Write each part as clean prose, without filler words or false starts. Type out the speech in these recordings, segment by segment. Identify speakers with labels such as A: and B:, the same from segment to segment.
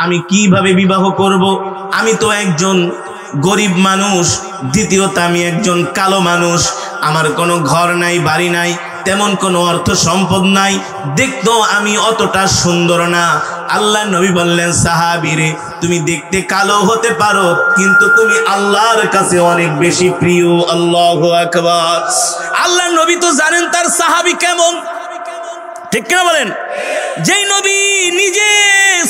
A: আমি কিভাবে বিবাহ করব? আমি তো একজন গরিব মানুষ, দ্বিতীয়ত আমি একজন কালো মানুষ, আমার কোনো ঘর নাই, বাড়ি নাই, তেমন কোনো অর্থ সম্পদ নাই, দেখতো আমি অতটা সুন্দর না। আল্লাহ নবী বললেন, সাহাবীরে, তুমি দেখতে কালো হতে পারো, কিন্তু তুমি আল্লাহর কাছে অনেক বেশি প্রিয়। আল্লাহু আকবার। আল্লাহ নবী তো জানেন তার সাহাবী কেমন, ঠিক কিনা বলেন? যেই নবী নিজে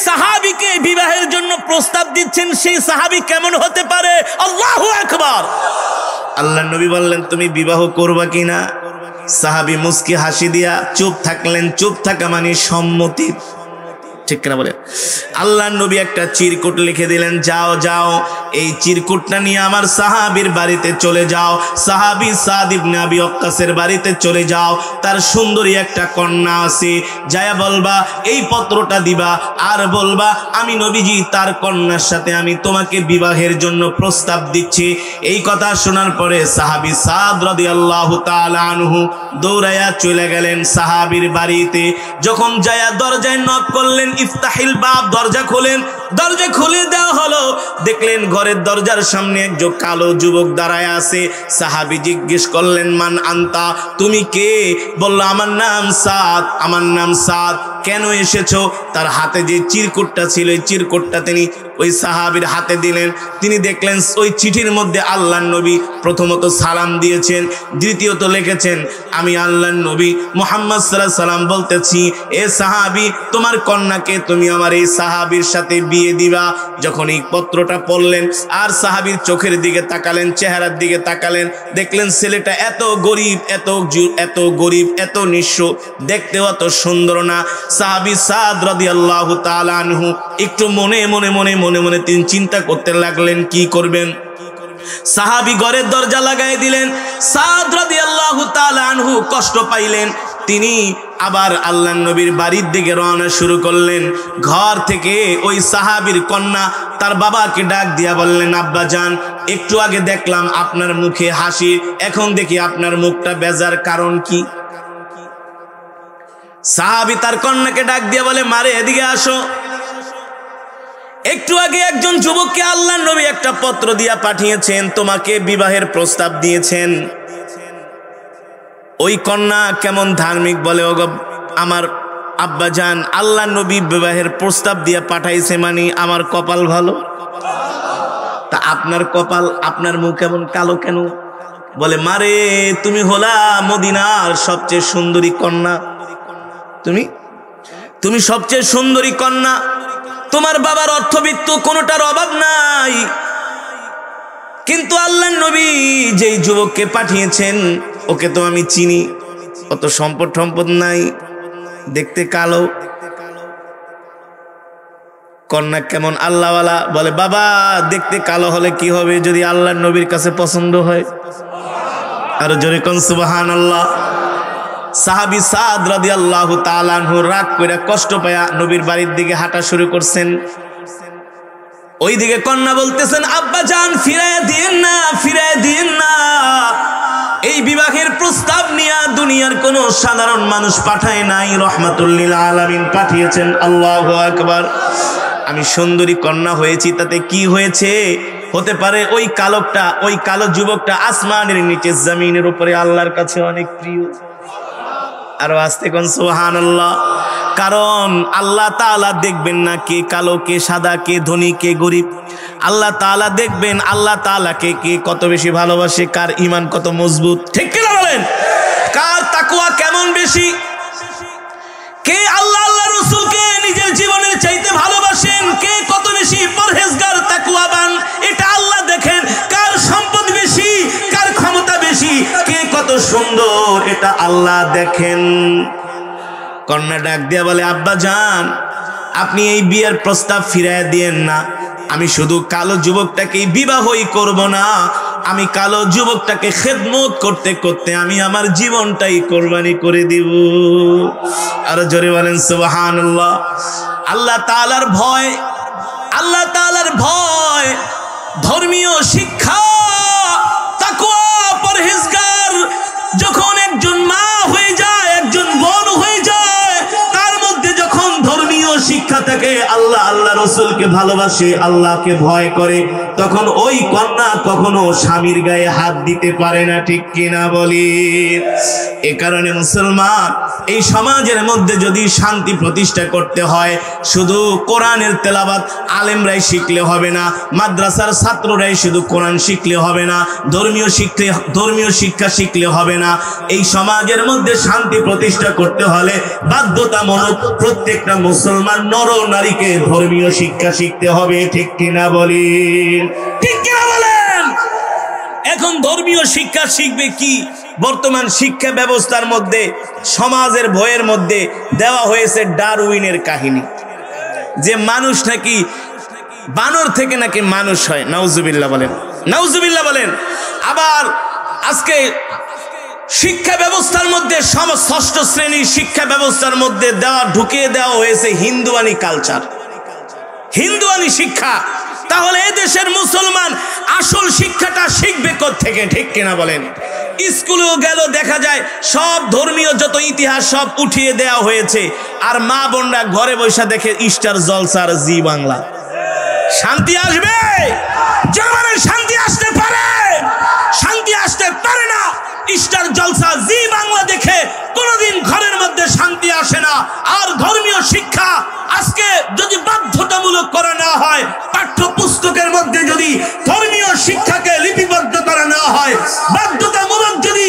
A: সাহাবীকে বিবাহের জন্য প্রস্তাব দিচ্ছেন, সেই সাহাবী কেমন হতে পারে? আল্লাহু আকবার। আল্লাহ নবী বললেন, তুমি বিবাহ করবা কিনা? সাহাবী মুস্কি হাসি দিয়া চুপ থাকলেন। চুপ থাকা মানে সম্মতি, ঠিক কিনা বলেন? আল্লাহ নবী একটা চিরকুট লিখে দিলেন, যাও যাও, এই চিরকুটটা নিয়ে আমার সাহাবীর বাড়িতে চলে যাও, সাহাবী সাদ ইবনে আবি ওয়াক্কাসের বাড়িতে চলে যাও, তার সুন্দরী একটা কন্যা আছে, যায়া বলবা এই পত্রটা দিবা, আর বলবা আমি নবীজি তার কন্যার সাথে আমি তোমাকে বিবাহের জন্য প্রস্তাব দিচ্ছি। এই কথা শোনার পরে সাহাবী সাদ রাদিয়াল্লাহু তাআলা আনহু দৌড়ায়া চলে গেলেন সাহাবীর বাড়িতে। যখন যায়া দরজায় নক করলেন, ইফতাহিল বাব, দরজা খোলেন, দরজা খুলে দেওয়া হলো। দেখলেন ঘরের দরজার সামনে একজন কালো যুবক দাঁড়ায় আছে। সাহাবী জিজ্ঞেস করলেন, মান আনতা, তুমি কে? বলল, আমার নাম সাদ। আমার নাম সাদ। কেন এসেছো? তার হাতে যে চিরকুটটা ছিল, এই চিরকুটটা তিনি ওই সাহাবীর হাতে দিলেন। তিনি দেখলেন ওই চিঠির মধ্যে আল্লাহর নবী প্রথমত সালাম দিয়েছেন, দ্বিতীয়ত লিখেছেন, আমি আল্লাহর নবী মুহাম্মদ সাল্লাল্লাহু আলাইহি সাল্লাম বলতেছি, এ সাহাবী, তোমার কন্যাকে তুমি আমার এই সাহাবীর সাথে বিয়ে দিবা। যখন এই পত্রটা পড়লেন আর সাহাবীর চোখের দিকে তাকালেন, চেহারার দিকে তাকালেন, দেখলেন ছেলেটা এত গরিব, এত গরিব, এত নিঃস্ব, দেখতেও এত সুন্দর না। সাহাবী সাদ রাদিয়াল্লাহু তাআলা আনহু একটু মনে মনে তিনি চিন্তা করতে লাগলেন কি করবেন। সাহাবী ঘরের দরজা লাগাই দিলেন। সাদ রাদিয়াল্লাহু তাআলা আনহু কষ্ট পাইলেন। তিনি আবার আল্লাহর নবীর বাড়ির দিকে রওনা শুরু করলেন। ঘর থেকে ওই সাহাবীর কন্যা তার বাবাকে ডাক দিয়া বললেন, আব্বা জান, একটু আগে দেখলাম আপনার মুখে হাসি, এখন দেখি আপনার মুখটা বেজার, কারণ কি? সাহাবী তার কন্যাকে ডাক দিয়া বলে, মারে এদিকে আসো। একটু আগে একজন যুবককে আল্লাহর নবী একটা পত্র দিয়া পাঠিয়েছেন, তোমাকে বিবাহের প্রস্তাব দিয়েছেন। ওই কন্যা কেমন ধার্মিক, বলে, ওগো আমার আব্বা জান, আল্লাহর নবী বিবাহের প্রস্তাব দিয়া পাঠাইছে মানে আমার কপাল ভালো। তা আপনার কপাল, আপনার মুখ এমন কালো কেন? বলে, মারে, তুমি হলা মদিনার সবচেয়ে সুন্দরী কন্যা, তুমি সবচেয়ে সুন্দরী কন্যা, তোমার বাবার অর্থবিত্ত কোনোটার অভাব নাই, কিন্তু আল্লাহর নবী যেই যুবককে পাঠিয়েছেন ওকে তো আমি চিনি, অত সম্পদ নাই, দেখতে কালো। কন্যা কেমন আল্লাহওয়ালা। বলে, বাবা, দেখতে কালো হলে কি হবে যদি আল্লাহর নবীর কাছে পছন্দ হয়? আরো জোরে কোন সুবহানাল্লাহ। সাহাবী সাদ রাদিয়াল্লাহু তাআলা আনহু রাগ কইরা কষ্ট পায়া নবীর বাড়ির দিকে হাঁটা শুরু করছেন। ওইদিকে কন্যা বলতেছেন, আব্বা জান, ফিরায় দিয়েন না, ফিরায় দিয়েন না। এই বিবাহের প্রস্তাব নিয়ে দুনিয়ার কোন সাধারণ মানুষ পাঠায় নাই, রহমাতুল লিল আলামিন পাঠিয়েছেন। আল্লাহু আকবার। আমি সুন্দরী কন্যা হয়েছি, তাতে কি হয়েছে? হতে পারে ওই কালো যুবকটা আসমানের নিচে জমিনের উপরে আল্লাহর কাছে অনেক প্রিয়। আরো আস্তে কোন সুবহানাল্লাহ। কারণ আল্লাহ তাআলা দেখবেন না কে কালো, কে সাদা, কে ধনী, কে গরিব। আল্লাহ তাআলা দেখবেন আল্লাহ তাআলাকে কে কত বেশি ভালোবাসে, কার ঈমান কত মজবুত, ঠিক কি না বলেন? কার তাকওয়া কেমন বেশি, কে আল্লাহ রাসূলকে নিজের জীবনের চাইতে ভালোবাসেন, কে কত বেশি পরহেজগার তাকওয়াবান, এটা আল্লাহ দেখেন। কার সম্পদ বেশি, কার ক্ষমতা বেশি, কে কত সুন্দর, এটা আল্লাহ দেখেন। কন্যা ডাক দিয়া বলে, আব্বা জান, আপনি এই বিয়ের প্রস্তাব ফিরাইয়া দিয়েন না। আমি শুধু কালো যুবকটাকে বিবাহই করব না, আমি কালো যুবকটাকে খেদমত করতে করতে আমি আমার জীবনটাই কোরবানি করে দিব। আর জোরে বলেন সুবহানাল্লাহ। আল্লাহ তাআলার ভয়, আল্লাহ তাআলার ভয়, ধর্মীয় শিক্ষা, তাকওয়া, পরহেজগার যখন একজন মা হয়ে যায়, একজন বোন হয়ে যায়, তার মধ্যে যখন ধর্মীয় শিক্ষা থাকে, আল্লাহ আল্লাহ রসুলকে ভালোবাসে, আল্লাহকে ভয় করে, তখন ওই কন্যা কখনো স্বামীর গায়ে হাত দিতে পারে না, ঠিক কিনা বলি? এ কারণে মুসলমান, এই সমাজের মধ্যে যদি শান্তি প্রতিষ্ঠা করতে হয়, শুধু কোরআনের তেলাওয়াত আলেমরাই শিখলে হবে না, মাদ্রাসার ছাত্ররাই শুধু কোরআন শিখলে হবে না, ধর্মীয় শিক্ষা শিখলে হবে না। এই সমাজের মধ্যে শান্তি প্রতিষ্ঠা করতে হলে বাধ্যতামূলক প্রত্যেকটা মুসলমান নর নারীকে ধর্মীয় শিক্ষা শিখতে হবে, ঠিক কিনা বলি? ঠিক কিনা বলেন? এখন ধর্মীয় শিক্ষা শিখবে কি? বর্তমান শিক্ষা ব্যবস্থার মধ্যে সমাজের ভয়ের মধ্যে দেওয়া হয়েছে ডারউইনের কাহিনী, যে মানুষ নাকি বানর থেকে নাকি মানুষ হয়। নাউজুবিল্লাহ বলেন, নাউজুবিল্লাহ বলেন। আবার আজকে শিক্ষা ব্যবস্থার মধ্যে ষষ্ঠ শ্রেণীর শিক্ষা ব্যবস্থার মধ্যে ঢুকিয়ে দেওয়া হয়েছে হিন্দুয়ানি কালচার, হিন্দুয়ানি শিক্ষা। তাহলে এদেশের মুসলমান আসল শিক্ষাটা শিখবে কোত্থেকে, ঠিক কিনা বলেন? স্কুলেও গেল, দেখা যায় সব ধর্মীয় যত ইতিহাস সব উঠিয়ে দেওয়া হয়েছে, আর মা বোনরা ঘরে বসে দেখে স্টার জলসার জি বাংলা। শান্তি আসবে? জামানের শান্তি আসতে পারে? শান্তি আসতে পারে না। স্টার জলসা জি বাংলা দেখে কোনোদিন ঘরের মধ্যে শান্তি আসে না। আর ধর্মীয় শিক্ষা আজকে যদি বাধ্যতামূলক করা না হয়, পাঠ্যপুস্তকের মধ্যে যদি ধর্মীয় শিক্ষাকে লিপিবদ্ধ করা না হয়, বাধ্যতামূলক যদি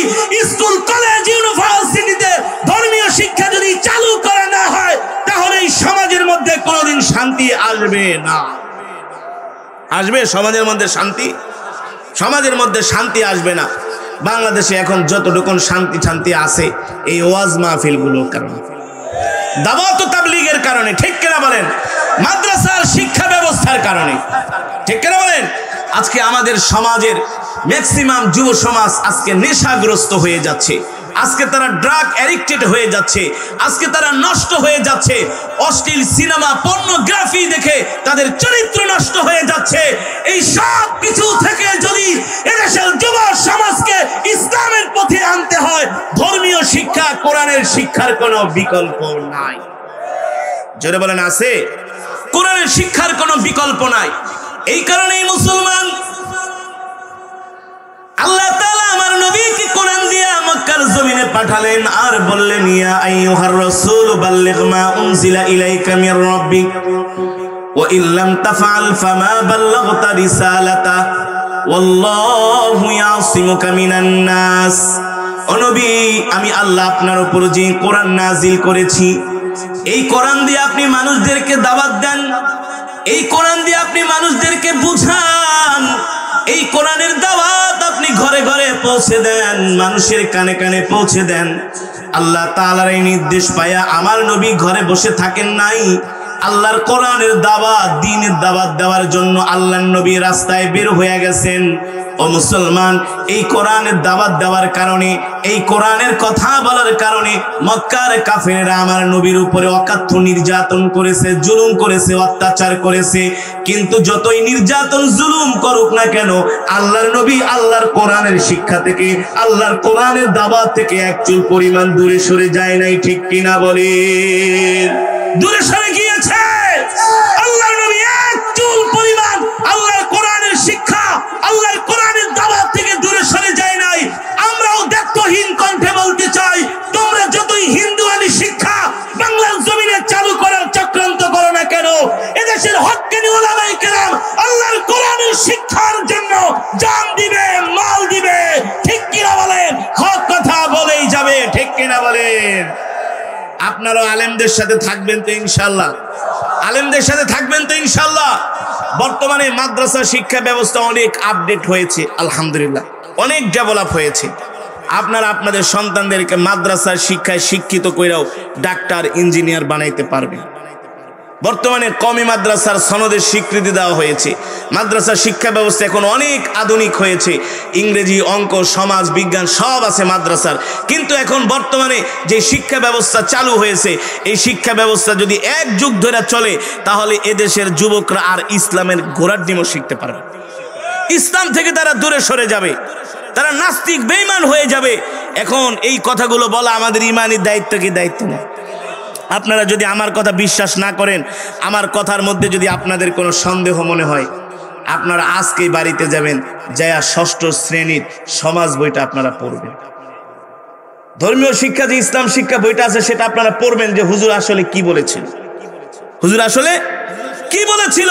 A: স্কুল কলেজ ইউনিভার্সিটিতে ধর্মীয় শিক্ষা যদি চালু করা না হয়, তাহলে এই সমাজের মধ্যে কোনোদিন শান্তি আসবে না। আসবে সমাজের মধ্যে শান্তি? সমাজের মধ্যে শান্তি আসবে না। বাংলাদেশে এখন যতটুকু শান্তি আছে এই ওয়াজ মাহফিলগুলোর কারণে, দাওয়াত ও তাবলীগের কারণে, ঠিক কিনা বলেন? মাদ্রাসার শিক্ষা ব্যবস্থার কারণে, ঠিক কিনা বলেন? আজকে আমাদের সমাজের ম্যাক্সিমাম যুব সমাজ আজকে নেশাগ্রস্ত হয়ে যাচ্ছে, আজকে তারা ড্রাগ অ্যাডিক্টেড হয়ে যাচ্ছে, আজকে তারা নষ্ট হয়ে যাচ্ছে, অশ্লীল সিনেমা পর্নোগ্রাফি দেখে তাদের চরিত্র নষ্ট হয়ে যাচ্ছে। এই সব কিছু থেকে যদি এদেশের যুব সমাজকে ইসলামের পথে আনতে হয়, ধর্মীয় শিক্ষা, কোরআনের শিক্ষার কোনো বিকল্প নাই। জোরে বলেন, আছে? কোরআনের শিক্ষার কোনো বিকল্প নাই। এই কারণেই মুসলমান, আল্লাহ তাআলা আমার নবীকে কোরআন দিয়ে মক্কার জমিনে পাঠালেন, আর বললেন, ইয়া আইয়ুহার রাসূল বাল্লিগ মা উনজিলা ইলাইকা মির রাব্বিক ওয়া ইল্লাম তাফআল ফামা বাল্লাগতা রিসালাতা ওয়াল্লাহু ইয়াসিমুকা মিনান নাস। ও নবী, আমি আল্লাহ আপনার উপর যে কোরআন নাজিল করেছি, এই কোরআন দিয়ে আপনি মানুষদেরকে দাওয়াত দেন, এই কোরআন দিয়ে আপনি মানুষদেরকে বুঝান, এই কোরআনের দাওয়াত আপনি ঘরে ঘরে পৌঁছে দেন, মানুষের কানে কানে পৌঁছে দেন। আল্লাহ তাআলার এই নির্দেশ পায়া আমার নবী ঘরে বসে থাকেন নাই, আল্লাহর কোরআনের দাওয়াত, দ্বীনের দাওয়াত দেওয়ার জন্য আল্লাহর নবী রাস্তায় বের হয়ে গেছেন। ও মুসলমান, এই কোরআনের দাওয়াত দেওয়ার কারণে, এই কোরআনের কথা বলার কারণে মক্কার কাফেররা আমার নবীর উপরে অকাথ্য নির্যাতন করেছে, জুলুম করেছে, অত্যাচার করেছে। কিন্তু যতই নির্যাতন জুলুম করুক না কেন, আল্লাহর নবী আল্লাহর কোরআনের শিক্ষা থেকে, আল্লাহর কোরআনের দাওয়াত থেকে এক চুল পরিমাণ দূরে সরে যায় নাই, ঠিক কিনা বলেন? দূরে সরে গিয়েছে। আল্লাহর নবী এক চুল পরিমাণ আল্লাহর কোরআনের শিক্ষা, আল্লাহর কোরআনের দাওয়াত থেকে দূরে সরে যায় নাই। আমরাও দায়িত্বহীন কণ্ঠে বলতে চাই, তোমরা যতই হিন্দুয়ানি শিক্ষা বাংলার জমিনে চালু করার চক্রান্ত করো না কেন, এদেশের হক্কানি উলামায়ে কেরাম আল্লাহর কোরআনের শিক্ষার জন্য জান দিবে, মাল দিবে, ঠিক কিনা বলেন? হক কথা বলেই যাবে, ঠিক কিনা বলেন? আপনারাও আলেমদের সাথে থাকবেন তো ইনশাআল্লাহ? আলেমদের সাথে থাকবেন তো ইনশাআল্লাহ? বর্তমানে মাদ্রাসা শিক্ষা ব্যবস্থা অনেক আপডেট হয়েছে, আলহামদুলিল্লাহ, অনেক ডেভেলপ হয়েছে। আপনারা আপনাদের সন্তানদেরকে মাদ্রাসার শিক্ষায় শিক্ষিত কইরাও ডাক্তার, ইঞ্জিনিয়ার বানাইতে পারবেন। বর্তমানে কওমি মাদ্রাসার সনদের স্বীকৃতি দেওয়া হয়েছে। মাদ্রাসা শিক্ষা ব্যবস্থা এখন অনেক আধুনিক হয়েছে, ইংরেজি, অঙ্ক, সমাজ বিজ্ঞান সব আছে মাদ্রাসার। কিন্তু এখন বর্তমানে যে শিক্ষা ব্যবস্থা চালু হয়েছে, এই শিক্ষা ব্যবস্থা যদি এক যুগ ধরে চলে, তাহলে এদেশের যুবকরা আর ইসলামের গোড়ার ডিমও শিখতে পারবে। ইসলাম থেকে তারা দূরে সরে যাবে, তারা নাস্তিক, বেঈমান হয়ে যাবে। এখন এই কথাগুলো বলা আমাদের ইমানি দায়িত্ব কি দায়িত্ব না? আপনারা যদি আমার কথা বিশ্বাস না করেন, আমার কথার মধ্যে যদি আপনাদের কোনো সন্দেহ মনে হয়, আপনারা আজকেই বাড়িতে যাবেন, যায়া 6ষ্ঠ শ্রেণীর সমাজ বইটা আপনারা পড়বেন। ধর্মীয় শিক্ষা যে ইসলাম শিক্ষা বইটা আছে সেটা আপনারা পড়বেন যে হুজুর আসলে কি বলেছিল, হুজুর আসলে কি বলেছিল।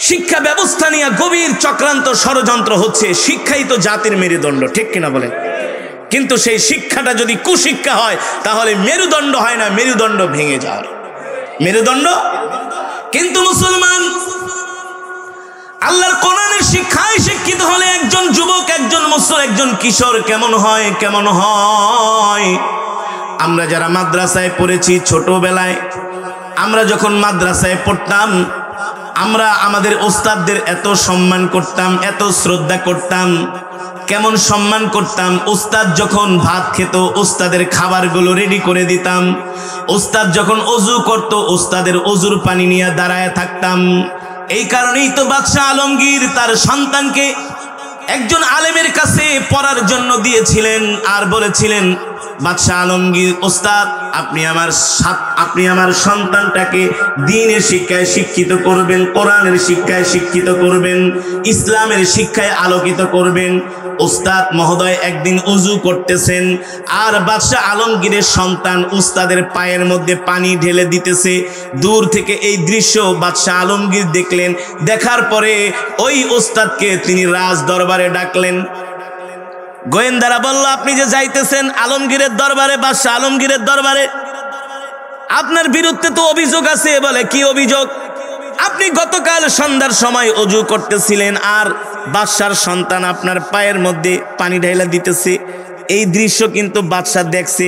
A: শিক্ষা ব্যবস্থা নিয়ে গভীর চক্রান্ত ষড়যন্ত্র হচ্ছে। শিক্ষাই তো জাতির মেরুদণ্ড, ঠিক কিনা বলেন? কিন্তু সেই শিক্ষাটা যদি কুশিক্ষা হয় তাহলে মেরুদণ্ড হয় না, মেরুদণ্ড ভেঙে যায়, মেরুদণ্ড। কিন্তু মুসলমান আল্লাহর কোরআনের শিক্ষায় শিক্ষিত হলে একজন যুবক, একজন একজন কিশোর কেমন হয়, কেমন হয়। আমরা যারা মাদ্রাসায় পড়েছি ছোটবেলায়, আমরা যখন মাদ্রাসায় পড়তাম, আমরা আমাদের ওস্তাদদের এত সম্মান করতাম, এত শ্রদ্ধা করতাম। কেমন সম্মান করতাম? ওস্তাদ যখন ভাত খেত, ওস্তাদের খাবারগুলো রেডি করে দিতাম। ওস্তাদ যখন অজু করত, ওস্তাদের অজুর পানি নিয়ে দাঁড়ায় থাকতাম। এই কারণেই তো বাদশাহ আলমগীর তার সন্তানকে একজন আলেমের কাছে পড়ার জন্য দিয়েছিলেন আর বলেছিলেন, বাদশাহ আলমগীর ওস্তাদ, আপনি আমার সন্তানটাকে দ্বীনের শিক্ষায় শিক্ষিত করবেন, কোরআনের শিক্ষায় শিক্ষিত করবেন, ইসলামের শিক্ষায় আলোকিত করবেন। ওস্তাদ মহোদয় একদিন ওযু করতেছেন আর বাদশাহ আলমগীরের সন্তান উস্তাদের পায়ের মধ্যে পানি ঢেলে দিতেছে। দূর থেকে এই দৃশ্য বাদশাহ আলমগীর দেখলেন। দেখার পরে ওই ওস্তাদকে তিনি রাজ দরবারে ডাকলেন। গোয়েন্দারা বলল, আপনি যে যাইতেছেন আলমগীরের দরবারে, বাদশাহ আলমগীরের দরবারে, আপনার বিরুদ্ধে তো অভিযোগ আছে। বলে, কি অভিযোগ? আপনি গতকাল সন্ধ্যার সময় অজু করতেছিলেন আর বাদশার সন্তান আপনার পায়ের মধ্যে পানি ঢাইলা দিতেছে। এই দৃশ্য কিন্তু বাদশা দেখছে।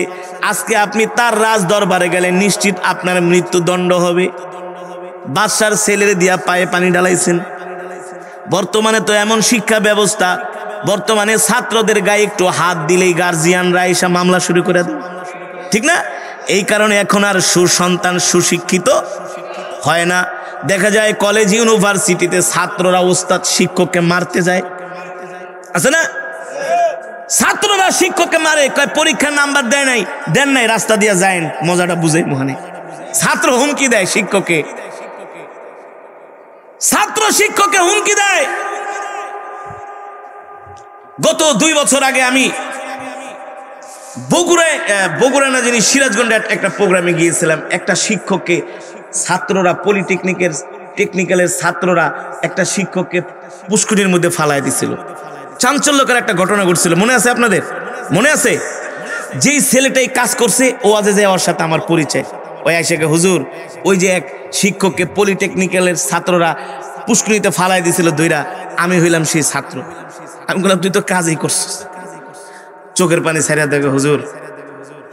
A: আজকে আপনি তার রাজ দরবারে গেলে নিশ্চিত আপনার মৃত্যুদণ্ড হবে। বাদশার ছেলের দিয়া পায়ে পানি ঢালাইছেন। বর্তমানে তো এমন শিক্ষা ব্যবস্থা, বর্তমানে ছাত্রদের গায়ে একটু হাত দিলেই গার্জিয়ানরা এসে মামলা শুরু করে দেয়, ঠিক না? এই কারণে এখন আর সুসন্তান সুশিক্ষিত হয় না। দেখা যায় কলেজ ইউনিভার্সিটিতে ছাত্ররা ওস্তাদ শিক্ষককে মারতে যায়, আছে না? ছাত্ররা শিক্ষককে মারে, কয় পরীক্ষার নাম্বার দেন নাই রাস্তা দিয়ে যায়, মজাটা বুঝে মহানে। ছাত্র হুমকি দেয় শিক্ষককে, ছাত্র শিক্ষককে হুমকি দেয়। গত 2 বছর আগে আমি বগুড়া না জানি সিরাজগঞ্জে একটা প্রোগ্রামে গিয়েছিলাম। একটা শিক্ষককে ছাত্ররা টেকনিক্যালের ছাত্ররা একটা শিক্ষককে পুষ্কুনির মধ্যে ফালায় দিছিল। চাঞ্চল্যকর একটা ঘটনা ঘটছিল, মনে আছে আপনাদের? মনে আছে? যেই ছেলেটাই কাজ করছে ও আজে যায়, ওর সাথে আমার পরিচয়। ওই আইসাকে, হুজুর ওই যে এক শিক্ষককে পলিটেকনিক্যালের ছাত্ররা পুষ্কুনিতে ফালায় দিছিল দইরা, আমি হইলাম সেই ছাত্র। আমি বললাম, তুই তো কাজই করছিস। চোখের পানি ছাড়িয়া দেখে, হুজুর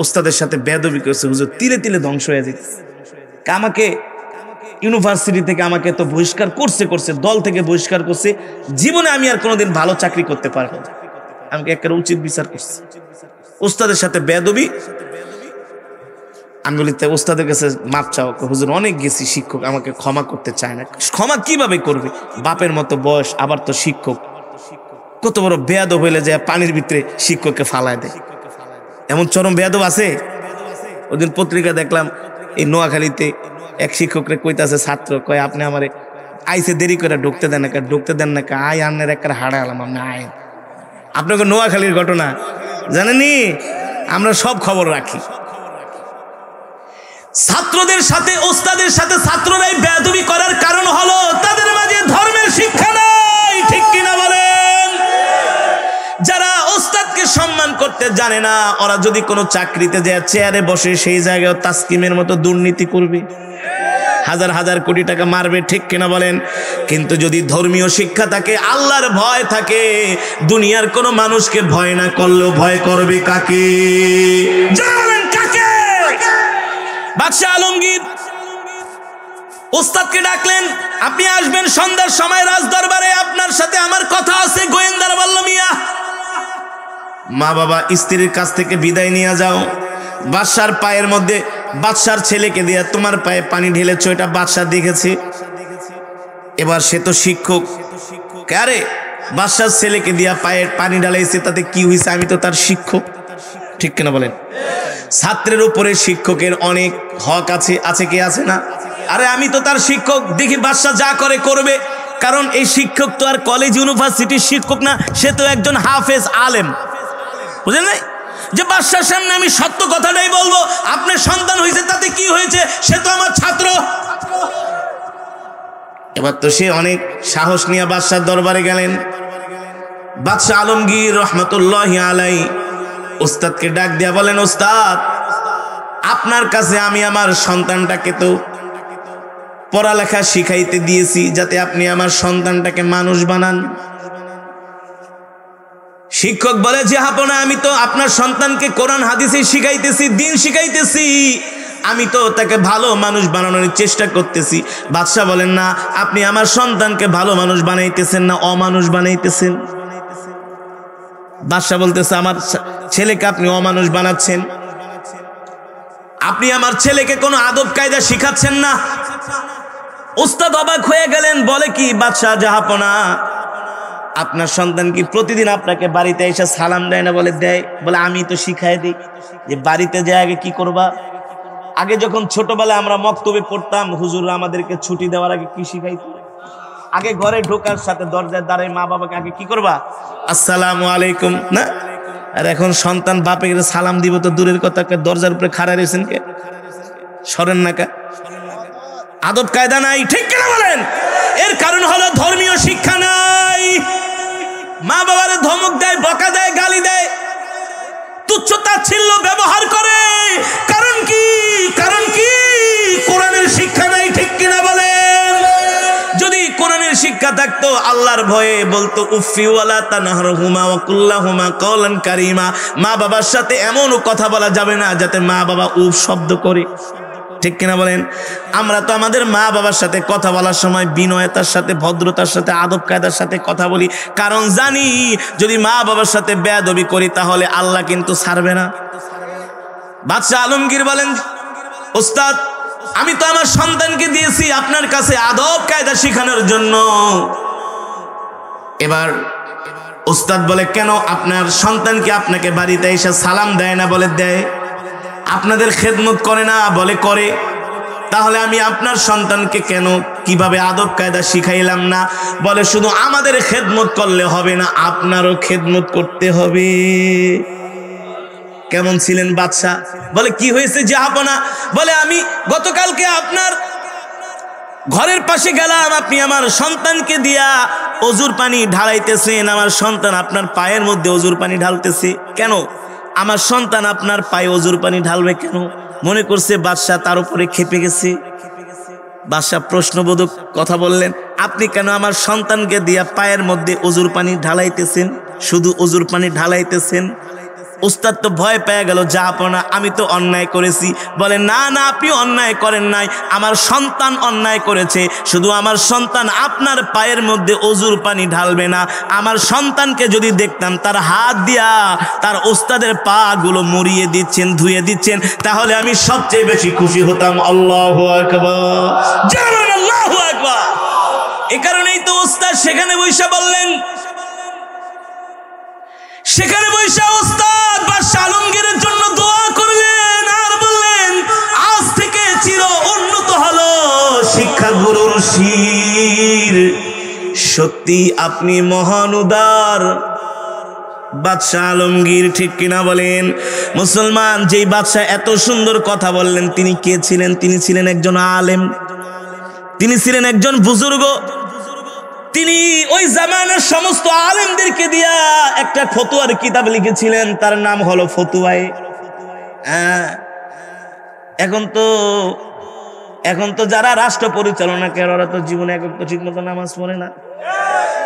A: ওস্তাদের সাথে বেয়াদবি করছে, হুজুর তিলে তিলে ধ্বংস হয়ে যেতেছে। আমাকে ইউনিভার্সিটি থেকে আমাকে তো বহিষ্কার করছে, দল থেকে বহিষ্কার করছে। জীবনে আমি আর কোনোদিন ভালো চাকরি করতে পারবো না। আমাকে একটা উচিত বিচার করছে, ওস্তাদের সাথে বেয়াদবি। আমি বলি, ওস্তাদের কাছে মাপ চাও। হুজুর অনেক গেছি, শিক্ষক আমাকে ক্ষমা করতে চায় না। ক্ষমা কিভাবে করবে? বাপের মতো বয়স, আবার তো শিক্ষক, কত বড় বেয়াদব হইলে যায় পানির ভিতরে শিক্ষককে ফালায় দেয়। এমন চরম বেয়াদব আছে। ওদিন পত্রিকা দেখলাম, এই নোয়াখালীতে এক শিক্ষকরে কইতাছে ছাত্র, কয় আপনি আমারে আইসে দেরি করে ঢুকতে দেন না, আয় আন্নের একটা হাড়া আলাম, আপনি আয়। আপনাকে নোয়াখালীর ঘটনা জানেনি? আমরা সব খবর রাখি। ছাত্রদের সাথে ওস্তাদের সাথে ছাত্ররাই বেয়াদবি করার কারণ হলো তাদের মাঝে ধর্মের শিক্ষা নাই, ঠিক কিনা বলেন? যারা ওস্তাদকে সম্মান করতে জানে না, ওরা যদি কোনো চাকরিতে যায় চেয়ারে বসে, সেই জায়গায় তাসকিমের মতো দুর্নীতি করবে, হাজার হাজার কোটি টাকা মারবে, ঠিক কিনা বলেন? কিন্তু যদি ধর্মীয় শিক্ষা থাকে, আল্লাহর ভয় থাকে, দুনিয়ার কোনো মানুষকে ভয় না করলেও ভয় করবে কাকে? জানেন কাকে? বাদশাহ আলমগীর ওস্তাদকে ডাকলেন, আপনি আসবেন সন্ধ্যার সময় রাজ দরবারে, আপনার সাথে আমার কথা আছে। গোয়েন্দারা বলল, মিয়া মা বাবা স্ত্রীর কাছ থেকে বিদায় নিয়ে যাও। বাদশার পায়ের মধ্যে, বাদশার ছেলেকে দিয়ে তোমার পায়ে পানি ঢেলেছ, এটা বাদশা দেখেছে। এবার সে তো শিক্ষক, আরে বাদশার ছেলেকে দিয়া পায়ে পানি ঢালাইছে, তাতে কি হয়েছে? আমি তো তার শিক্ষক, ঠিক কিনা বলেন? ছাত্রের উপরে শিক্ষকের অনেক হক আছে, আছে কি আছে না? আরে আমি তো তার শিক্ষক, দেখি বাদশা যা করে করবে, কারণ এই শিক্ষক তো আর কলেজ ইউনিভার্সিটির শিক্ষক না, সে তো একজন হাফেজ আলেম, বুঝলেন নাই? যে বাদশার সামনে আমি সত্য কথাটাই বলবো, আপনার সন্তান হয়েছে তাতে কি হয়েছে, সে তো আমার ছাত্র। এবার তো সে অনেক সাহস নিয়ে বাদশার দরবারে গেলেন। বাদশা আলমগীর রহমতুল্লাহি আলাইহি উস্তাদকে ডাক দিয়া বলেন, উস্তাদ, আপনার কাছে আমি আমার সন্তানটাকে তো পড়ালেখা শিখাইতে দিয়েছি, যাতে আপনি আমার সন্তানটাকে মানুষ বানান। শিক্ষক বলে যে হাপনা, আমি তো আপনার সন্তানকে কোরআন হাদিসে শিখাইতেছি, দিন শিখাইতেছি, আমি তো তাকে ভালো মানুষ বানানোর চেষ্টা করতেছি। বাদশা বলেন, না, আপনি আমার সন্তানকে ভালো মানুষ বানাইতেছেন না, অমানুষ বানাইতেছেন। বাদশা বলতেছে, আমার ছেলেকে আপনি অমানুষ বানাচ্ছেন, আপনি আমার ছেলেকে কোনো আদব কায়দা শিখাচ্ছেন না। উস্তাদ অবাক হয়ে গেলেন, বলে কি বাদশা জাহাপনা, আপনার সন্তান কি প্রতিদিন আপনাকে বাড়িতে এসে সালাম দেয় না? বলে দেয়। বলে আমি তো শিখাই দিই যে বাড়িতে যে আগে কি করবা। আগে যখন ছোটবেলায় আমরা মক্তবে পড়তাম, হুজুররা আমাদেরকে ছুটি দেওয়ার আগে কি শিখাইতো? আগে ঘরে ঢোকার সাথে দরজায় দাঁড়ায় মা বাবাকে আগে কি করবা? আসসালামু আলাইকুম না? আর এখন সন্তান বাপে সালাম দিব তো দূরের কথা, দরজার উপরে খাড়া রয়েছেন, কে সরেন না, কা আদব কায়দা নাই, ঠিক কিনা বলেন? এর কারণ হলো ধর্মীয় শিক্ষা নাই। মা বাবারে ধমক দেয়, বকা দেয়, গালি দেয়, তুচ্ছ-তাচ্ছিল্য ব্যবহার করে। কারণ কি? কারণ কি? কোরআনের শিক্ষা নাই, ঠিক কিনা বলেন? যদি কোরআনের শিক্ষা থাকতো, আল্লাহর ভয়ে বলতো উফি ওয়ালা তানহারহুমা ওয়া কুল্লাহুমা কওলান কারীমা। মা বাবার সাথে এমনও কথা বলা যাবে না যাতে মা বাবা উফ শব্দ করে, ঠিক কিনা বলেন? আমরা তো আমাদের মা বাবার সাথে কথা বলার সময় বিনয়তার সাথে, ভদ্রতার সাথে, আদব কায়দার সাথে কথা বলি, কারণ জানি যদি মা বাবার সাথে বেয়াদবি করি তাহলে আল্লাহ কিন্তু ছাড়বে না। বাদশা আলমগীর বলেন, ওস্তাদ, আমি তো আমার সন্তানকে দিয়েছি আপনার কাছে আদব কায়দা শিখানোর জন্য। এবার ওস্তাদ বলে, কেন আপনার সন্তানকে আপনাকে বাড়িতে এসে সালাম দেয় না? বলে দেয়। আপনাদের খেদমত করে না? বলে করে। তাহলে আমি আপনার সন্তানকে কেন কিভাবে আদব কায়দা শিখাইলাম না? বলে শুধু আমাদের খেদমত করলে হবে না, আপনারও খেদমত করতে হবে। কেমন ছিলেন বাদশা? বলে কি হয়েছে জাহাপনা? বলে আমি গতকালকে আপনার ঘরের পাশে গেলাম, আপনি আমার সন্তানকে দিয়া অজুর পানি ঢালাইতেছেন, আমার সন্তান আপনার পায়ের মধ্যে অজুর পানি ঢালতেছে। কেন আমার সন্তান আপনার পায়ে অজুর পানি ঢালবে কেন? মনে করছে বাদশা তার উপরে খেপে গেছে। বাদশা প্রশ্নবোধক কথা বললেন, আপনি কেন আমার সন্তানকে দিয়া পায়ের মধ্যে অজুর পানি ঢালাইতেছেন? শুধু অজুর পানি ঢালাইতেছেন? উস্তাদ তো ভয় পেয়ে গেল, জাহাপনা আমি তো অন্যায় করেছি। বলে না না, আপনি অন্যায় করেন নাই, আমার সন্তান অন্যায় করেছে। শুধু আমার সন্তান আপনার পায়ের মধ্যে অজুর পানি ঢালবে না, আমার সন্তানকে যদি দেখতাম তার হাত দিয়া তার উস্তাদের পা গুলো মুড়িয়ে দিচ্ছেন, ধুয়ে দিচ্ছেন, তাহলে আমি সবচেয়ে বেশি খুশি হতাম। আল্লাহু আকবার, জানেন আল্লাহু আকবার। এই কারণেই তো উস্তাদ সেখানে বৈশা বললেন, সেখানে বৈশা উস্তাদ বাদশা আলমগীরের জন্য দোয়া করলেন আর বললেন, আজ থেকে চির উন্নত হলো শিক্ষা গুরুর শির। সত্যি আপনি মহান উদার বাদশা আলমগীর, ঠিক কিনা বলেন? মুসলমান, যেই বাদশা এত সুন্দর কথা বললেন, তিনি কে ছিলেন? তিনি ছিলেন একজন আলেম, তিনি ছিলেন একজন বুজুর্গ। তিনি ওই জামানার সমস্ত আলেমদেরকে দিয়া একটা ফতুয়ার কিতাব লিখেছিলেন, তার নাম হলো ফতুয়ায়ে। এখন তো যারা রাষ্ট্র পরিচালনা করে ওরা তো জীবনে এক তো ঠিক মতো নামাজ পড়ে না,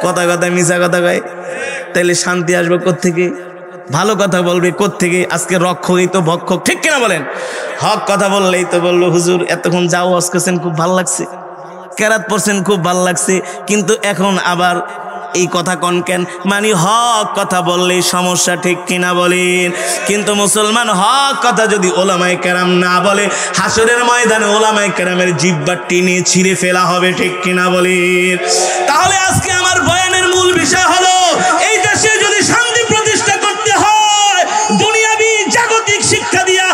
A: কথা কথা মিছা কথা কয়। তাইলে শান্তি আসবে কোত্থেকে? ভালো কথা বলবে কোত্থেকে? আজকে রক্ষকই তো ভক্ষক, ঠিক কিনা বলেন? হক কথা বললেই তো বললো, হুজুর এতক্ষণ যাও ওয়াজ করছেন, খুব ভালো লাগছে, কেরাত পড়ছেন, খুব ভালো লাগছে, কিন্তু এখন আবার এই কথা কন কেন? মানে হক কথা বললেই সমস্যা, ঠিক কিনা বলেন? কিন্তু মুসলমান, হক কথা যদি ওলামায়ে কেরাম না বলে, হাসরের ময়দানে ওলামায়ে কেরামের জিহ্বা টেনে ছিঁড়ে ফেলা হবে, ঠিক কিনা বলেন? তাহলে আজকে আমার বয়ানের মূল বিষয় হলো, এই দেশে যদি শান্তি প্রতিষ্ঠা করতে হয়, দুনিয়াবি জাগতিক শিক্ষা দিয়া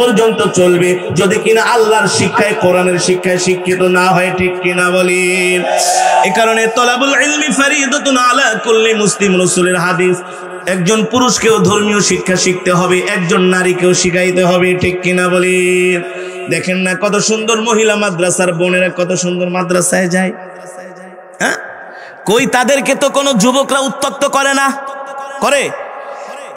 A: পর্যন্ত চলবে যদি কিনা আল্লাহর শিক্ষায় কোরআনের শিক্ষায় শিক্ষিত না হয়, ঠিক কিনা বলেন? এই কারণে তলাবুল ইলমি ফারিদাতুন আলা কুল্লি মুসলিম, রাসূলের হাদিস। একজন পুরুষকেও ধর্মীয় শিক্ষা শিখতে হবে, একজন নারীকেও শিখাইতে হবে, ঠিক কিনা বলেন? দেখেন না কত সুন্দর মহিলা মাদ্রাসার বোনেরা কত সুন্দর মাদ্রাসায় যায়। হ্যাঁ, কই তাদেরকে তো কোনো যুবকরা উত্তক্ত করে না, করে?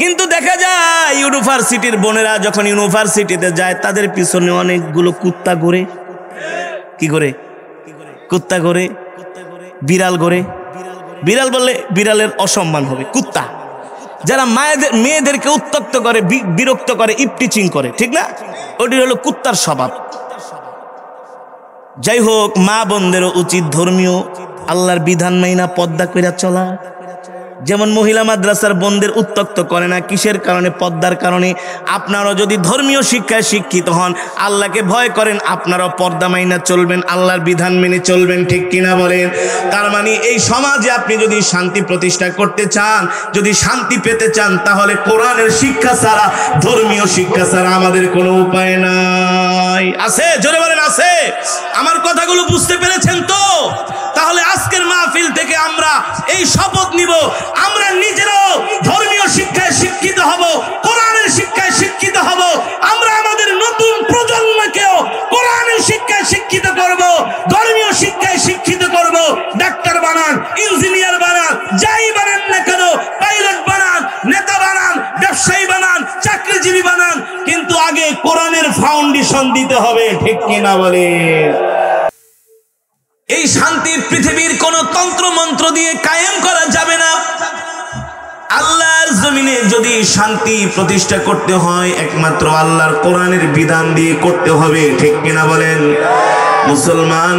A: কিন্তু দেখা যায় ইউনিভার্সিটির বোনেরা যখন ইউনিভার্সিটিতে যায় তাদের পিছনে অনেকগুলো কুত্তা ঘোরে। কি করে? কুত্তা ঘোরে, বিড়াল ঘোরে। বিড়াল বললে বিড়ালের অসম্মান হবে, কুত্তা। যারা মেয়েদেরকে উত্তক্ত করে, বিরক্ত করে, ইপটিচিং করে, ঠিক না? ওটি হলো কুত্তার স্বভাব। যাই হোক, মা বোনদেরও উচিত ধর্মীয় আল্লাহর বিধান মাইনা পর্দা কইরা চলা। যেমন মহিলা মাদ্রাসার বোনদের উত্তক্ত করে না, কিসের কারণে? পর্দার কারণে। আপনারাও যদি ধর্মীয় শিক্ষায় শিক্ষিত হন, আল্লাহকে ভয় করেন, আপনারাও পর্দা মাইনা চলবেন, আল্লাহর বিধান মেনে চলবেন, ঠিক কিনা বলেন? তার মানে এই সমাজে আপনি যদি শান্তি প্রতিষ্ঠা করতে চান, যদি শান্তি পেতে চান, তাহলে কোরআনের শিক্ষা ছাড়া, ধর্মীয় শিক্ষা ছাড়া আমাদের কোনো উপায় নাই। আছে? জোরে বলেন আছে? আমার কথাগুলো বুঝতে পেরেছেন তো? তাহলে আজকের মাহফিল থেকে আমরা এই শপথ নিব, আমরা নিজেরাও ধর্মীয় শিক্ষায় শিক্ষিত হব, কোরআনের শিক্ষায় শিক্ষিত হব। আমরা আমাদের নতুন প্রজন্মকেও কোরআনের শিক্ষায় শিক্ষিত করব, ধর্মীয় শিক্ষায় শিক্ষিত করব। ডাক্তার বানান, ইঞ্জিনিয়ার বানান, যাই বানান না কেন, পাইলট বানান, নেতা বানান, ব্যবসায়ী বানান, চাকরিজীবী বানান, কিন্তু আগে কোরআনের ফাউন্ডেশন দিতে হবে, ঠিক কিনা বলে? এই শান্তি পৃথিবীর কোন তন্ত্র মন্ত্র দিয়ে কায়েম করা যাবে না। আল্লাহর জমিনে যদি শান্তি প্রতিষ্ঠা করতে হয়, একমাত্র আল্লাহর কোরআনের বিধান দিয়ে করতে হবে, ঠিক কিনা বলেন? মুসলমান